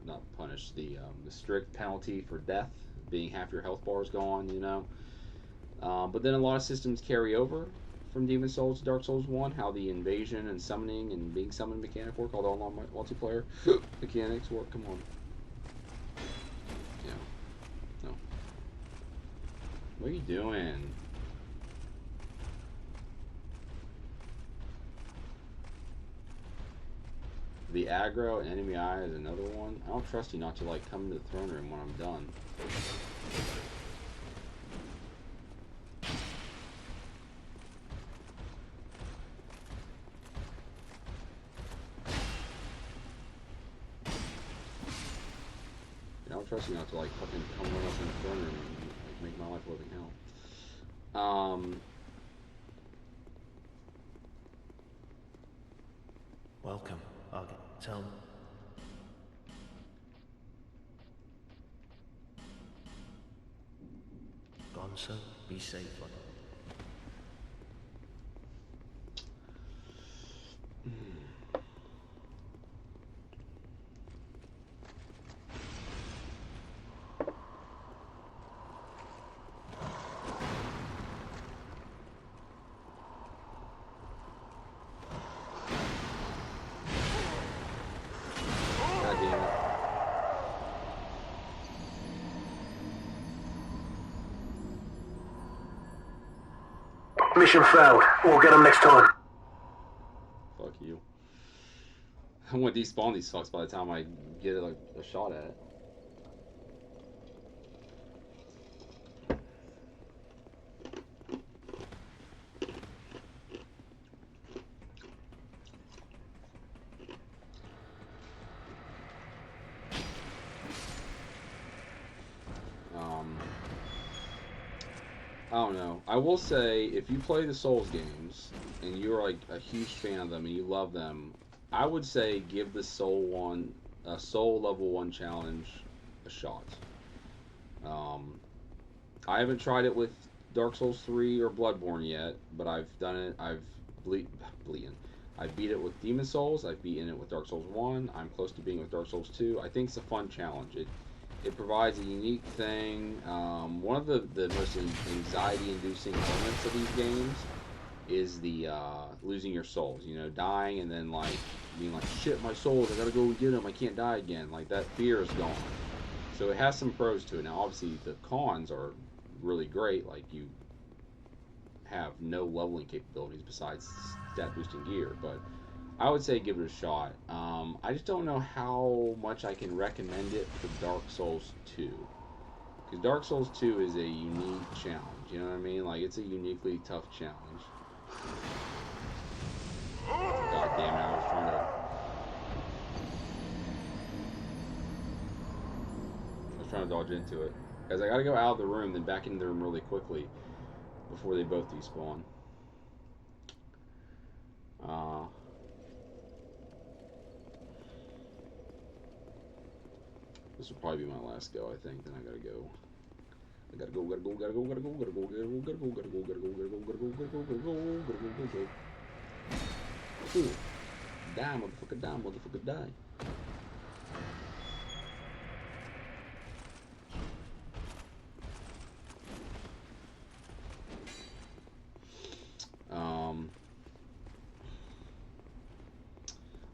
not punish, the strict penalty for death, being half your health bar is gone, you know. But then a lot of systems carry over from Demon Souls to Dark Souls 1, how the invasion and summoning and being summoned mechanic work, all the online multiplayer mechanics work. Come on. Yeah. No. What are you doing? The aggro and enemy eye is another one. I don't trust you not to like come to the throne room when I'm done. I don't trust you not to like fucking come run up in the throne room and like make my life a living hell. Welcome, Argon. Tell me. Gonzo, be safe. Mission failed. We'll get them next time. Fuck you. I want to despawn these fucks by the time I get a shot at it. I don't know. I will say, if you play the Souls games and you're like a huge fan of them and you love them, I would say give the Soul level 1 challenge a shot. I haven't tried it with Dark Souls 3 or Bloodborne yet, but I've done it. I've beat it with Demon Souls. I've beaten it with Dark Souls 1. I'm close to being with Dark Souls 2. I think it's a fun challenge. It provides a unique thing. One of the most anxiety-inducing elements of these games is the losing your souls. You know, dying and then like being like, shit, my souls, I gotta go get them. I can't die again. Like, that fear is gone. So it has some pros to it. Now, obviously, the cons are really great. Like, you have no leveling capabilities besides stat boosting gear, but I would say give it a shot. I just don't know how much I can recommend it for Dark Souls 2. Because Dark Souls 2 is a unique challenge, you know what I mean? Like, it's a uniquely tough challenge. God damn it, I was trying to dodge into it. Guys, I gotta go out of the room, then back into the room really quickly before they both despawn. This will probably be my last go, I think. Then I gotta go. Ooh. Die, motherfucker, die, motherfucker, die.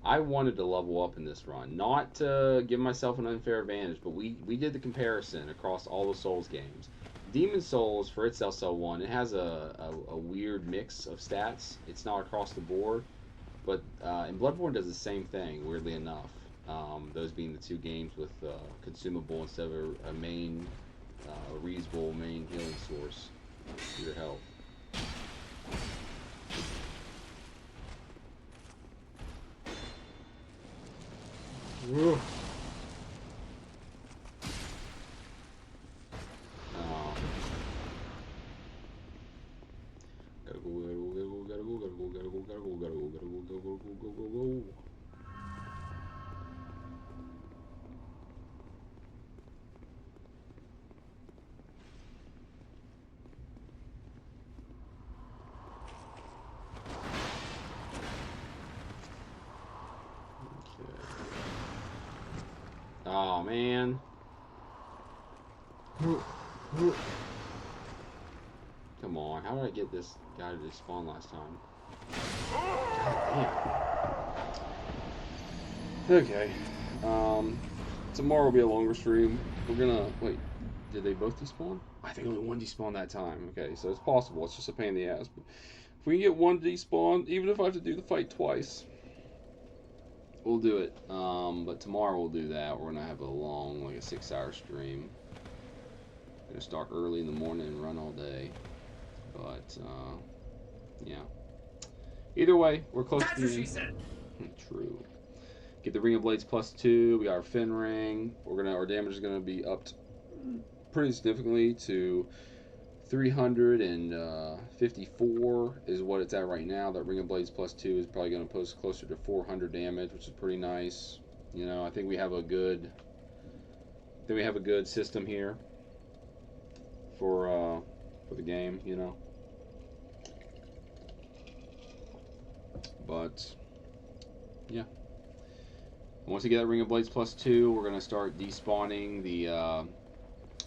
I wanted to level up in this run, not to give myself an unfair advantage, but we did the comparison across all the Souls games. Demon Souls, for its SL1, it has a weird mix of stats. It's not across the board, but and Bloodborne does the same thing, weirdly enough. Those being the two games with consumable instead of a main, reasonable main healing source for your health. Woo. Go. Oh man. Come on, how did I get this guy to despawn last time? God damn. Okay. Tomorrow will be a longer stream. We're gonna wait, did they both despawn? I think only one despawned that time. Okay, so it's possible. It's just a pain in the ass. But if we can get one despawn, even if I have to do the fight twice, we'll do it. But tomorrow we'll do that. We're gonna have a long, like a 6-hour stream. Gonna start early in the morning and run all day. But yeah. Either way, we're close to. That's what she said. True. Get the Ring of Blades +2. We got our Fin Ring. Our damage is gonna be upped pretty significantly to 354 is what it's at right now. That Ring of Blades +2 is probably going to post closer to 400 damage, which is pretty nice. You know, I think we have a good system here for the game, you know. But yeah, once you get that Ring of Blades +2, we're going to start despawning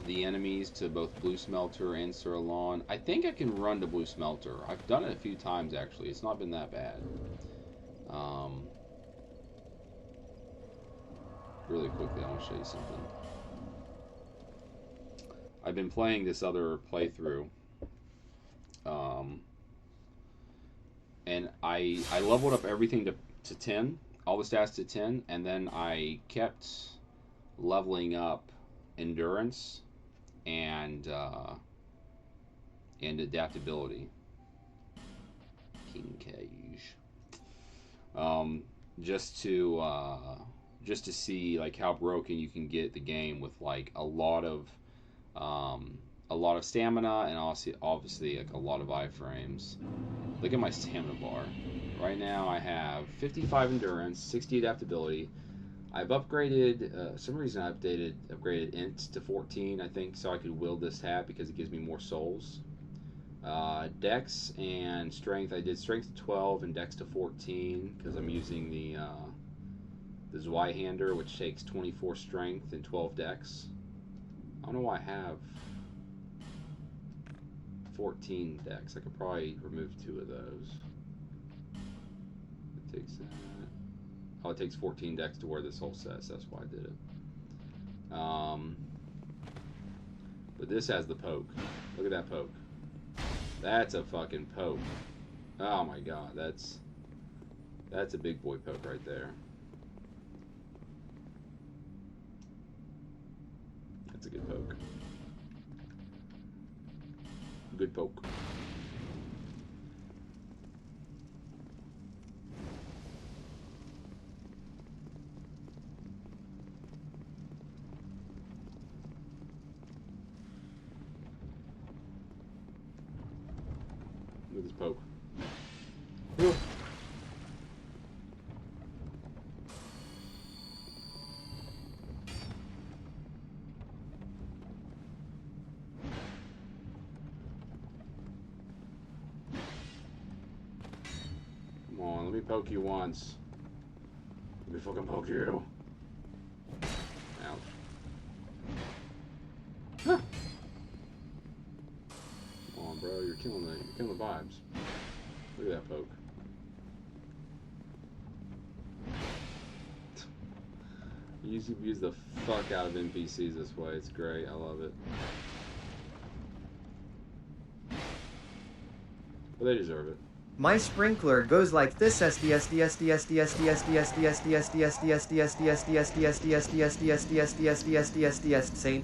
the enemies to both Blue Smelter and Sir Alon. I think I can run to Blue Smelter. I've done it a few times actually. It's not been that bad. Really quickly, I want to show you something. I've been playing this other playthrough and I leveled up everything to 10, all the stats to 10, and then I kept leveling up endurance and adaptability. King Cage. Just to see like how broken you can get the game with like a lot of stamina and obviously like a lot of iframes. Look at my stamina bar. Right now I have 55 endurance, 60 adaptability. I've upgraded, some reason I upgraded int to 14, I think, so I could wield this hat because it gives me more souls. Dex and strength, I did strength to 12 and dex to 14 because I'm using the Zweihander, which takes 24 strength and 12 dex. I don't know why I have 14 dex. I could probably remove 2 of those. It takes that. Oh, it takes 14 dex to wear this whole set, so that's why I did it. But this has the poke. Look at that poke. That's a fucking poke. Oh my god, that's a big boy poke right there. That's a good poke. Good poke. With his poke. Come on, let me poke you once. Let me fucking poke you. Ouch. Huh. Come on, bro, you're killing the vibes. Look at that poke. You use the fuck out of NPCs this way. It's great. I love it. But they deserve it. My sprinkler goes like this: Saint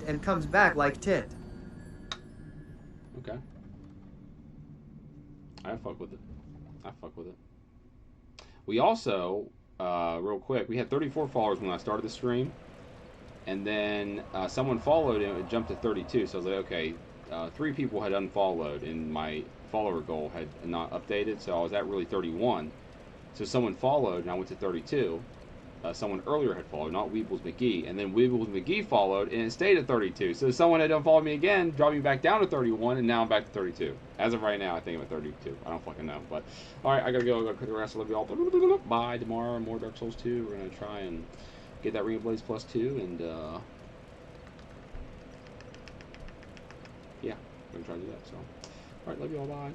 and comes back like tit. Okay. I fuck with it. We also, real quick, we had 34 followers when I started the stream, and then someone followed and it jumped to 32. So I was like, okay, 3 people had unfollowed, and my follower goal had not updated, so I was at really 31. So someone followed, and I went to 32. Someone earlier had followed, not Weebles McGee, and then Weebles McGee followed, and it stayed at 32. So someone had unfollowed me again, dropped me back down to 31, and now I'm back to 32. As of right now, I think I'm at 32. I don't fucking know, but alright, I gotta go. I gotta cut the rest. I love you all. Bye. Tomorrow, more Dark Souls 2. We're gonna try and get that Ring of Blades plus 2, and yeah, we're gonna try to do that. So, alright, love you all. Bye.